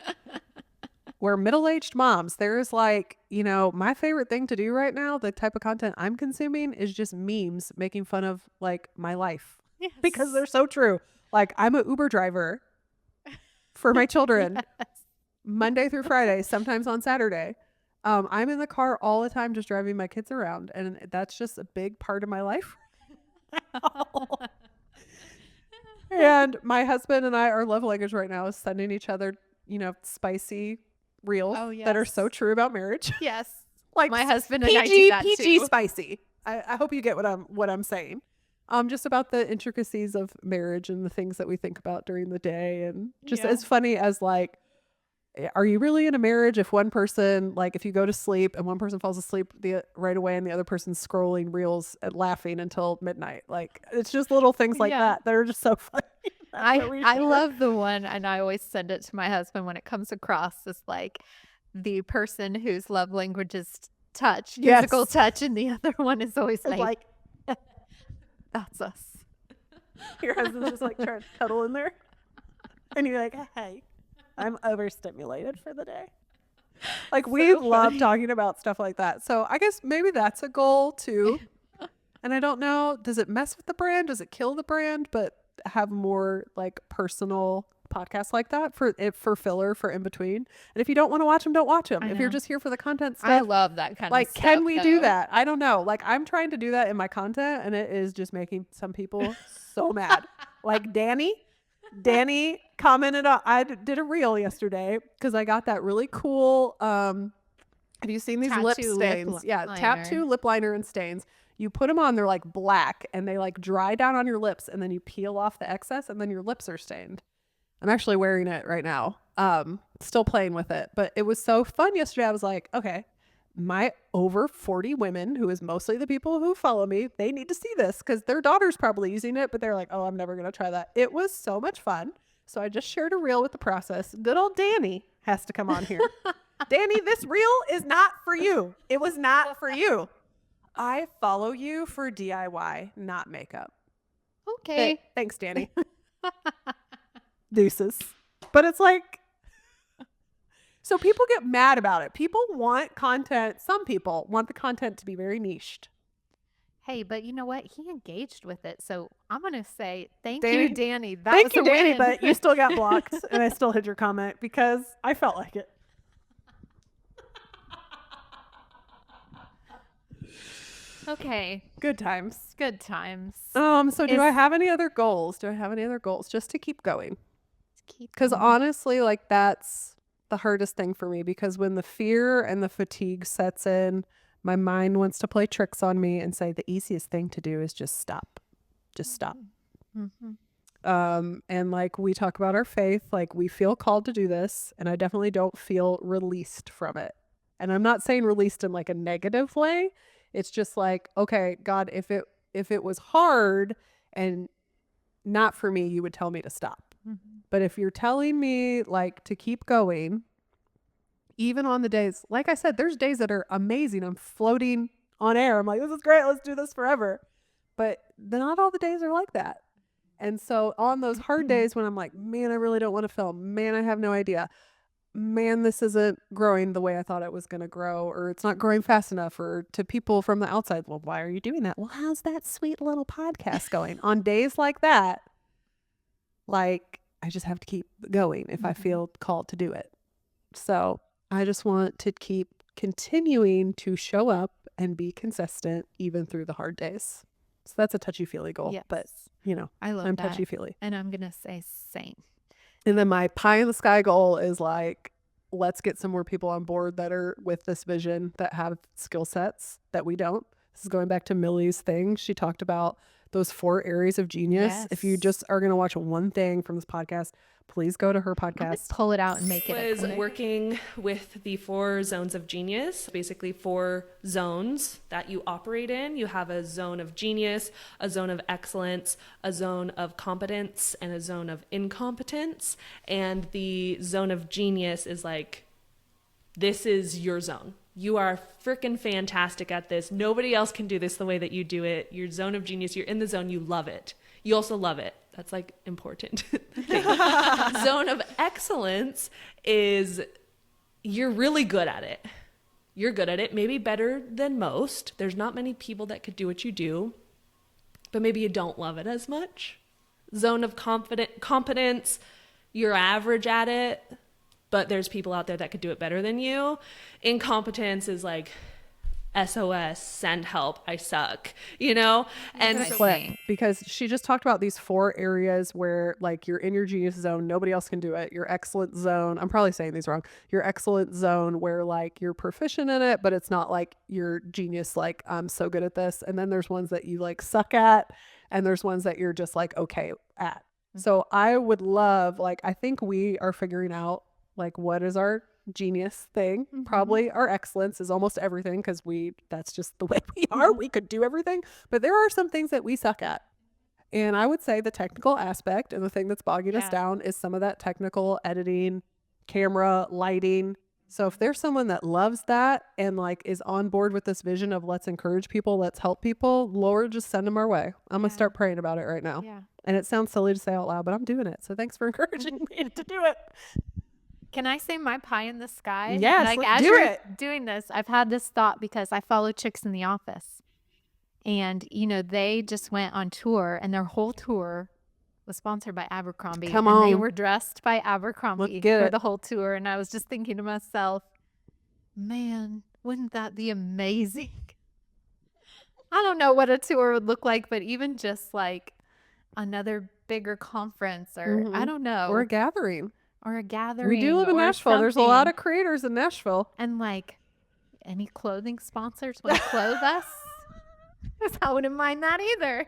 Speaker 1: We're middle-aged moms. There's like, my favorite thing to do right now, the type of content I'm consuming is just memes making fun of like my life.
Speaker 2: Yes.
Speaker 1: Because they're so true. Like I'm an Uber driver for my children.
Speaker 2: Yes.
Speaker 1: Monday through Friday, sometimes on Saturday. I'm in the car all the time just driving my kids around. And that's just a big part of my life. And my husband and I, our love language right now is sending each other, spicy reels that are so true about marriage.
Speaker 2: Yes.
Speaker 1: Like
Speaker 2: my husband and I do that
Speaker 1: PG
Speaker 2: too.
Speaker 1: spicy. I hope you get what I'm saying. Just about the intricacies of marriage and the things that we think about during the day. And just as funny as like, are you really in a marriage if one person, like if you go to sleep and one person falls asleep right away and the other person's scrolling reels and laughing until midnight? Like it's just little things like that are just so funny.
Speaker 2: I love the one, and I always send it to my husband when it comes across as like the person whose love language is touch, physical touch, and the other one is always like that's us.
Speaker 6: Your husband's just like trying to cuddle in there. And you're like, hey, I'm overstimulated for the day.
Speaker 1: Like we love talking about stuff like that. So I guess maybe that's a goal too. And I don't know, does it mess with the brand? Does it kill the brand? But have more like personal podcasts like that for filler, for in between. And if you don't want to watch them, don't watch them. If you're just here for the content stuff.
Speaker 2: I love that kind of stuff.
Speaker 1: Like, can we do that? I don't know. Like I'm trying to do that in my content and it is just making some people so mad. Like Danny commented on, I did a reel yesterday because I got that really cool, have you seen these lip stains? Tattoo lip liner and stains. You put them on, they're like black and they like dry down on your lips and then you peel off the excess and then your lips are stained. I'm actually wearing it right now. Still playing with it, but it was so fun yesterday. I was like, okay, my over 40 women, who is mostly the people who follow me, they need to see this because their daughter's probably using it, but they're like, oh, I'm never going to try that. It was so much fun. So I just shared a reel with the process. Good old Danny has to come on here. Danny, this reel is not for you. It was not for you. I follow you for DIY, not makeup.
Speaker 2: Okay.
Speaker 1: Thanks, Danny. Deuces. But it's like, so people get mad about it. People want content. Some people want the content to be very niched.
Speaker 2: Hey, but you know what? He engaged with it. So I'm going to say thank
Speaker 1: Danny,
Speaker 2: you, Danny.
Speaker 1: Thank you, Danny, but you still got blocked. And I still hid your comment because I felt like it.
Speaker 2: Okay.
Speaker 1: Good times.
Speaker 2: Good times.
Speaker 1: So do I have any other goals? Just to keep going? Because honestly, like that's the hardest thing for me because when the fear and the fatigue sets in, my mind wants to play tricks on me and say the easiest thing to do is just stop. Just stop. And like we talk about our faith, like we feel called to do this and I definitely don't feel released from it. And I'm not saying released in like a negative way. It's just like, okay, God, if it was hard and not for me, you would tell me to stop. But if you're telling me like to keep going, even on the days, like I said, there's days that are amazing. I'm floating on air. I'm like, this is great. Let's do this forever. But not all the days are like that. And so on those hard days when I'm like, man, I really don't want to film. Man, I have no idea. Man, this isn't growing the way I thought it was going to grow, or it's not growing fast enough, or to people from the outside, well, why are you doing that? Well, how's that sweet little podcast going? On days like that, like I just have to keep going if I feel called to do it. So I just want to keep continuing to show up and be consistent even through the hard days. So that's a touchy-feely goal, but
Speaker 2: I love
Speaker 1: I'm
Speaker 2: that.
Speaker 1: touchy-feely.
Speaker 2: And I'm going to say same.
Speaker 1: And then my pie in the sky goal is like, let's get some more people on board that are with this vision that have skill sets that we don't. This is going back to Millie's thing. She talked about those 4 areas of genius.
Speaker 2: Yes.
Speaker 1: If you just are going to watch one thing from this podcast, please go to her podcast.
Speaker 2: Pull it out and make it.
Speaker 8: Was working with the 4 zones of genius, basically 4 zones that you operate in. You have a zone of genius, a zone of excellence, a zone of competence, and a zone of incompetence. And the zone of genius is like, this is your zone. You are freaking fantastic at this. Nobody else can do this the way that you do it. Your zone of genius, you're in the zone, you love it. You also love it. That's like important. Zone of excellence is you're really good at it. You're good at it, maybe better than most. There's not many people that could do what you do, but maybe you don't love it as much. Zone of competence, you're average at it, but there's people out there that could do it better than you. Incompetence is like SOS, send help, I suck, you know? And
Speaker 1: click, because she just talked about these 4 areas where like you're in your genius zone, nobody else can do it. Your excellent zone, I'm probably saying these wrong. Your excellent zone where like you're proficient in it, but it's not like your genius, like I'm so good at this. And then there's ones that you like suck at, and there's ones that you're just like okay at. So I would love, like, I think we are figuring out like what is our genius thing. Probably our excellence is almost everything, because that's just the way we are. We could do everything, but there are some things that we suck at. And I would say the technical aspect and the thing that's bogging us down is some of that technical editing, camera, lighting. So if there's someone that loves that and like is on board with this vision of let's encourage people, let's help people, Lord, just send them our way. I'm gonna start praying about it right now. And it sounds silly to say out loud, but I'm doing it. So thanks for encouraging me to do it.
Speaker 2: Can I say my pie in the sky?
Speaker 1: Yes,
Speaker 2: like,
Speaker 1: let's
Speaker 2: as
Speaker 1: do
Speaker 2: you're
Speaker 1: it.
Speaker 2: doing this, I've had this thought because I follow Chicks in the Office. And, you know, they just went on tour, and their whole tour was sponsored by Abercrombie.
Speaker 1: Come
Speaker 2: and they
Speaker 1: on.
Speaker 2: were dressed by Abercrombie for the whole tour. And I was just thinking to myself, man, wouldn't that be amazing? I don't know what a tour would look like, but even just like another bigger conference or I don't know.
Speaker 1: Or a gathering.
Speaker 2: Or a gathering.
Speaker 1: We do live in
Speaker 2: or
Speaker 1: Nashville.
Speaker 2: something.
Speaker 1: There's a lot of creators in Nashville.
Speaker 2: And like any clothing sponsors want to clothe us? I wouldn't mind that either.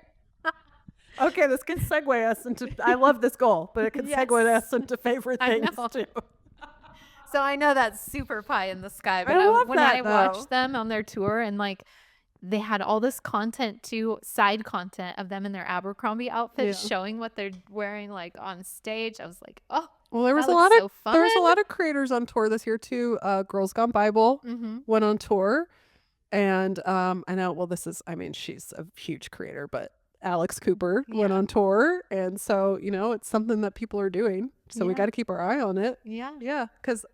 Speaker 1: Okay, this can segue us into, I love this goal, but it can segue us into favorite things too.
Speaker 2: So I know that's super pie in the sky, but
Speaker 1: I love
Speaker 2: when
Speaker 1: that,
Speaker 2: I watched them on their tour and like they had all this content too, side content of them in their Abercrombie outfits showing what they're wearing like on stage. I was like, oh,
Speaker 1: well, there was a lot of creators on tour this year too. Girls Gone Bible went on tour, and I know. Well, she's a huge creator, but Alex Cooper went on tour, and so it's something that people are doing. So we got to keep our eye on it. Yeah, because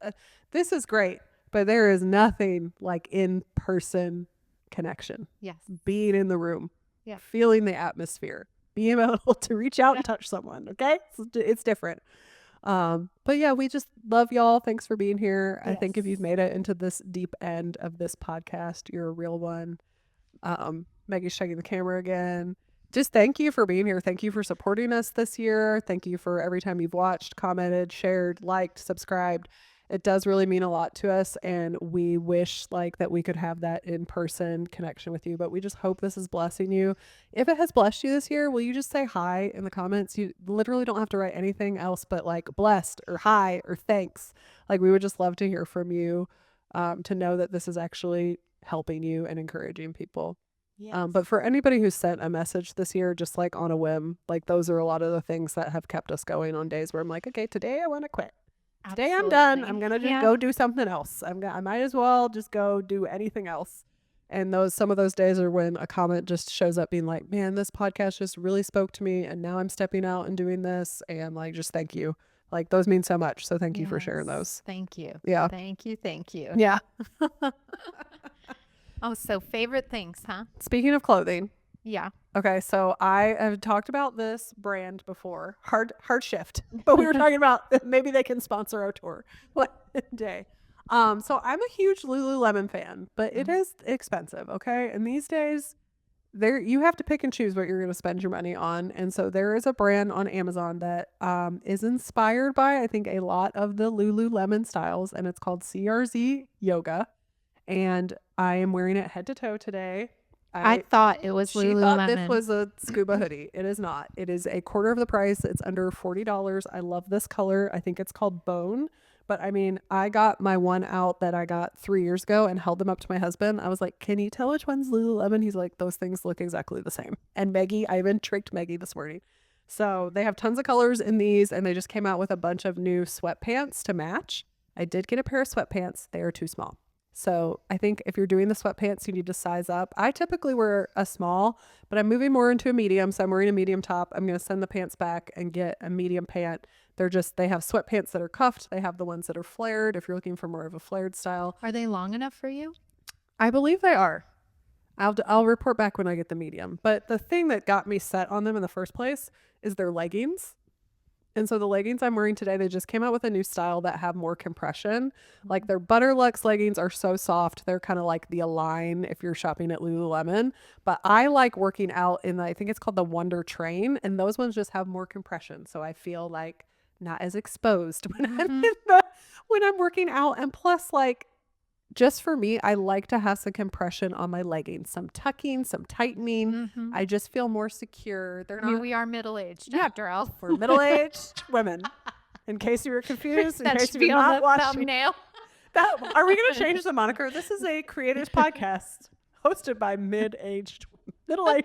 Speaker 1: this is great, but there is nothing like in person connection.
Speaker 2: Yes,
Speaker 1: being in the room, feeling the atmosphere, being able to reach out and touch someone. Okay, it's different. But yeah, we just love y'all. Thanks for being here. I think if you've made it into this deep end of this podcast, you're a real one. Meggie's checking the camera again. Just thank you for being here. Thank you for supporting us this year. Thank you for every time you've watched, commented, shared, liked, subscribed. It does really mean a lot to us, and we wish like that we could have that in-person connection with you, but we just hope this is blessing you. If it has blessed you this year, will you just say hi in the comments? You literally don't have to write anything else but like blessed or hi or thanks. Like we would just love to hear from you, to know that this is actually helping you and encouraging people. Yes. But for anybody who sent a message this year, just like on a whim, like those are a lot of the things that have kept us going on days where I'm like, okay, today I want to quit. Today I'm done. I'm going to just go do something else. I might as well just go do anything else. And some of those days are when a comment just shows up being like, man, this podcast just really spoke to me. And now I'm stepping out and doing this. And like, just thank you. Like those mean so much. So thank you for sharing those.
Speaker 2: Thank you.
Speaker 1: Yeah.
Speaker 2: Thank you.
Speaker 1: Yeah.
Speaker 2: Oh, so favorite things, huh?
Speaker 1: Speaking of clothing.
Speaker 2: Yeah.
Speaker 1: Okay, so I have talked about this brand before, Hard Shift, but we were talking about maybe they can sponsor our tour one day. So I'm a huge Lululemon fan, but it is expensive, okay? And these days, you have to pick and choose what you're going to spend your money on. And so there is a brand on Amazon that is inspired by, I think, a lot of the Lululemon styles, and it's called CRZ Yoga. And I am wearing it head to toe today.
Speaker 2: I thought it was
Speaker 1: She thought
Speaker 2: Lululemon.
Speaker 1: this was a scuba hoodie. It is not. It is a quarter of the price. It's under $40. I love this color. I think it's called Bone. But I mean, I got my one out that I got 3 years ago and held them up to my husband. I was like, can you tell which one's Lululemon? He's like, those things look exactly the same. And Meggie, I even tricked Meggie this morning. So they have tons of colors in these, and they just came out with a bunch of new sweatpants to match. I did get a pair of sweatpants. They are too small. So I think if you're doing the sweatpants, you need to size up. I typically wear a small, but I'm moving more into a medium. So I'm wearing a medium top. I'm going to send the pants back and get a medium pant. They have sweatpants that are cuffed. They have the ones that are flared if you're looking for more of a flared style.
Speaker 2: Are they long enough for you?
Speaker 1: I believe they are. I'll report back when I get the medium. But the thing that got me set on them in the first place is their leggings. And so the leggings I'm wearing today, they just came out with a new style that have more compression. Like their Butterlux leggings are so soft. They're kind of like the Align if you're shopping at Lululemon. But I like working out in I think it's called the Wonder Train. And those ones just have more compression. So I feel like not as exposed when I'm working out. And plus, like, just for me, I like to have some compression on my leggings, some tucking, some tightening. I just feel more secure. They're not.
Speaker 2: We are middle-aged after all.
Speaker 1: For middle-aged women. In case you were confused, in
Speaker 2: That
Speaker 1: case
Speaker 2: should
Speaker 1: you're
Speaker 2: be on
Speaker 1: not
Speaker 2: the
Speaker 1: watching.
Speaker 2: thumbnail.
Speaker 1: Are we going to change the moniker? This is a creators podcast hosted by middle-aged women.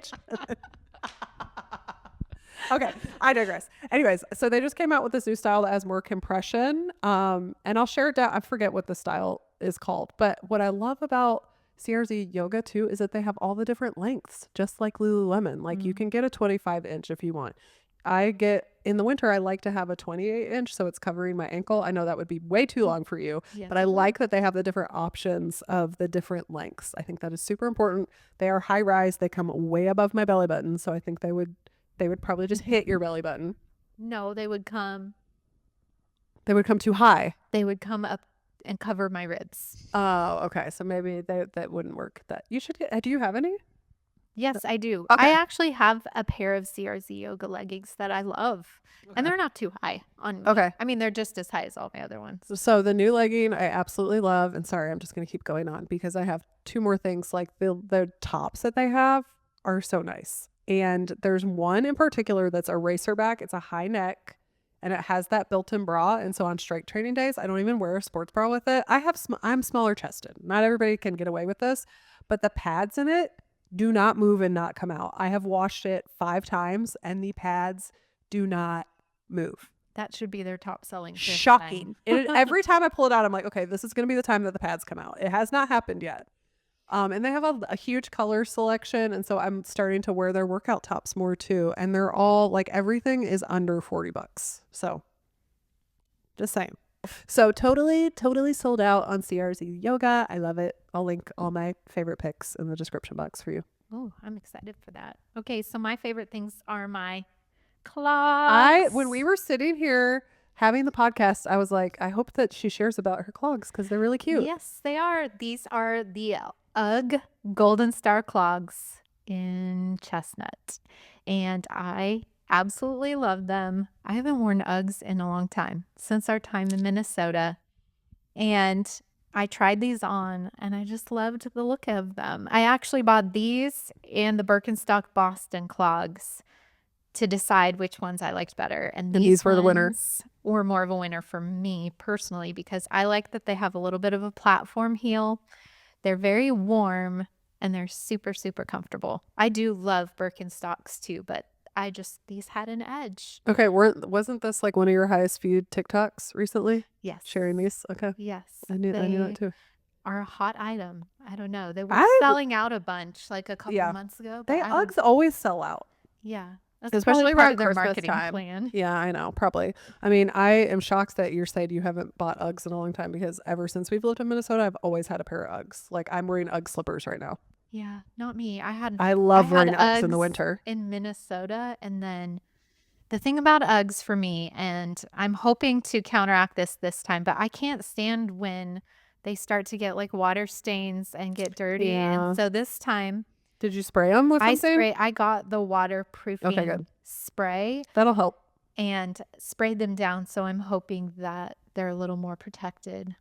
Speaker 1: Okay, I digress. Anyways, so they just came out with this new style that has more compression. And I'll share it down. I forget what the style is called. But what I love about CRZ Yoga too is that they have all the different lengths, just like Lululemon. Like you can get a 25-inch if you want. In the winter, I like to have a 28-inch, so it's covering my ankle. I know that would be way too long for you, but I like that they have the different options of the different lengths. I think that is super important. They are high rise. They come way above my belly button, so I think they would probably just hit your belly button.
Speaker 2: No, they would come
Speaker 1: too high.
Speaker 2: They would come up and cover my ribs.
Speaker 1: Oh, okay. So maybe that wouldn't work. That you should get. Do you have any?
Speaker 2: Yes, I do.
Speaker 1: Okay.
Speaker 2: I actually have a pair of CRZ yoga leggings that I love. Okay. And they're not too high on me.
Speaker 1: Okay.
Speaker 2: I mean, they're just as high as all my other ones.
Speaker 1: So the new legging I absolutely love. And sorry, I'm just going to keep going on because I have two more things. Like the tops that they have are so nice. And there's one in particular that's a racer back. It's a high neck and it has that built-in bra. And so on strength training days, I don't even wear a sports bra with it. I'm smaller chested. Not everybody can get away with this, but the pads in it do not move and not come out. I have washed it 5 times and the pads do not move.
Speaker 2: That should be their top selling.
Speaker 1: Shocking. Every time I pull it out, I'm like, okay, this is going to be the time that the pads come out. It has not happened yet. And they have a huge color selection. And so I'm starting to wear their workout tops more too. And they're all like, everything is under $40. So just saying. So totally sold out on CRZ Yoga. I love it. I'll link all my favorite pics in the description box for you.
Speaker 2: Oh, I'm excited for that. Okay, so my favorite things are my clogs.
Speaker 1: When we were sitting here having the podcast, I was like, I hope that she shares about her clogs because they're really cute.
Speaker 2: Yes, they are. These are the UGG Golden Star clogs in chestnut. And I absolutely love them. I haven't worn Uggs in a long time, since our time in Minnesota. And I tried these on and I just loved the look of them. I actually bought these and the Birkenstock Boston clogs to decide which ones I liked better. And
Speaker 1: these were the winners.
Speaker 2: Were more of a winner for me personally because I like that they have a little bit of a platform heel. They're very warm and they're super, super comfortable. I do love Birkenstocks too, but these had an edge.
Speaker 1: Okay, wasn't this like one of your highest viewed TikToks recently?
Speaker 2: Yes.
Speaker 1: Sharing these? Okay.
Speaker 2: Yes.
Speaker 1: I knew that too.
Speaker 2: Are a hot item. I don't know. They were selling out a bunch like a couple months ago. But
Speaker 1: Uggs always sell out.
Speaker 2: Yeah. That's
Speaker 1: especially
Speaker 2: part of
Speaker 1: their
Speaker 2: their
Speaker 1: marketing
Speaker 2: marketing plan.
Speaker 1: Yeah, I know. Probably. I mean, I am shocked that you're saying you haven't bought Uggs in a long time because ever since we've lived in Minnesota, I've always had a pair of Uggs. Like I'm wearing Ugg slippers right now.
Speaker 2: Yeah, not me.
Speaker 1: I love wearing Uggs in the winter.
Speaker 2: In Minnesota. And then the thing about Uggs for me, and I'm hoping to counteract this time, but I can't stand when they start to get like water stains and get dirty.
Speaker 1: Yeah.
Speaker 2: And so this time.
Speaker 1: Did you spray them with something?
Speaker 2: I got the waterproofing spray.
Speaker 1: That'll help.
Speaker 2: And sprayed them down. So I'm hoping that they're a little more protected.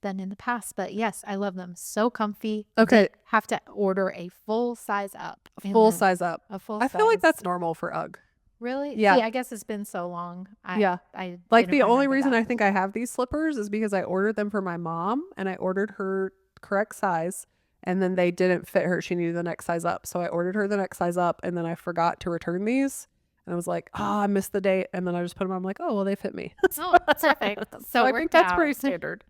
Speaker 2: than in the past. But yes, I love them. So comfy.
Speaker 1: Okay.
Speaker 2: They have to order a full size up.
Speaker 1: Full size up.
Speaker 2: A full
Speaker 1: I
Speaker 2: size.
Speaker 1: feel like that's normal for UGG.
Speaker 2: Really?
Speaker 1: Yeah.
Speaker 2: See, I guess it's been so long.
Speaker 1: Yeah.
Speaker 2: I
Speaker 1: Like
Speaker 2: didn't
Speaker 1: the only
Speaker 2: remember
Speaker 1: reason
Speaker 2: that.
Speaker 1: I think I have these slippers is because I ordered them for my mom and I ordered her correct size and then they didn't fit her. She needed the next size up. So I ordered her the next size up and then I forgot to return these. And I was like, I missed the date. And then I just put them on. I'm like, oh, well, they fit me.
Speaker 2: Oh, perfect. So
Speaker 1: I
Speaker 2: it
Speaker 1: think
Speaker 2: worked
Speaker 1: that's
Speaker 2: out.
Speaker 1: pretty standard.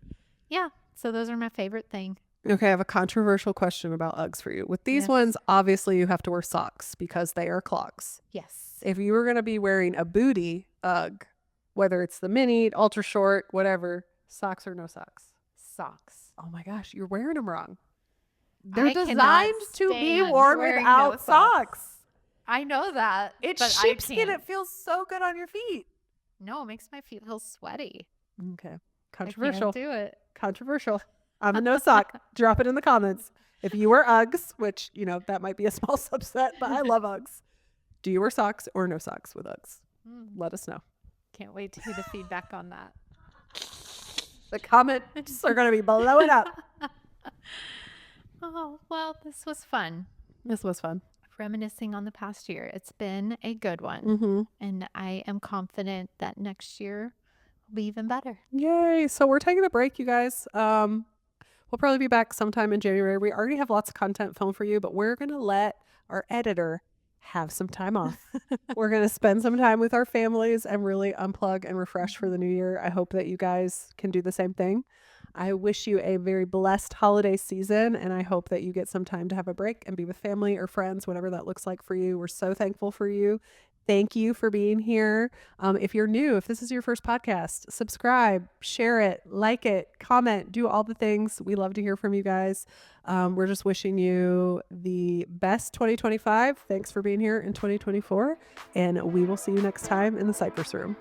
Speaker 2: Yeah. So those are my favorite thing.
Speaker 1: Okay, I have a controversial question about Uggs for you. With these
Speaker 2: Yes.
Speaker 1: ones, obviously you have to wear socks because they are clogs.
Speaker 2: Yes.
Speaker 1: If you were going to be wearing a booty Ugg, whether it's the mini, ultra short, whatever, socks or no socks?
Speaker 2: Socks.
Speaker 1: Oh my gosh, you're wearing them wrong.
Speaker 6: They're
Speaker 2: I cannot
Speaker 6: designed to be
Speaker 2: stand
Speaker 6: worn
Speaker 2: wearing
Speaker 6: without
Speaker 2: no
Speaker 6: socks.
Speaker 2: I know that.
Speaker 6: It's
Speaker 2: but I
Speaker 6: sheepskin.
Speaker 2: can't.
Speaker 6: It feels so good on your feet.
Speaker 2: No, it makes my feet feel sweaty.
Speaker 1: Okay,
Speaker 2: I
Speaker 1: controversial.
Speaker 2: can't do it.
Speaker 1: Controversial. I'm a no sock. Drop it in the comments. If you wear Uggs, which, that might be a small subset, but I love Uggs. Do you wear socks or no socks with Uggs? Let us know.
Speaker 2: Can't wait to hear the feedback on that.
Speaker 1: The comments are going to be blowing up.
Speaker 2: Oh, well, this was fun.
Speaker 1: This was fun.
Speaker 2: Reminiscing on the past year. It's been a good one.
Speaker 1: Mm-hmm.
Speaker 2: And I am confident that next year will be even better.
Speaker 1: Yay. So we're taking a break, you guys. We'll probably be back sometime in January. We already have lots of content filmed for you, but we're going to let our editor have some time off. We're going to spend some time with our families and really unplug and refresh for the new year. I hope that you guys can do the same thing. I wish you a very blessed holiday season, and I hope that you get some time to have a break and be with family or friends, whatever that looks like for you. We're so thankful for you. Thank you for being here. If you're new, if this is your first podcast, subscribe, share it, like it, comment, do all the things. We love to hear from you guys. We're just wishing you the best 2025. Thanks for being here in 2024. And we will see you next time in the Cypress Room.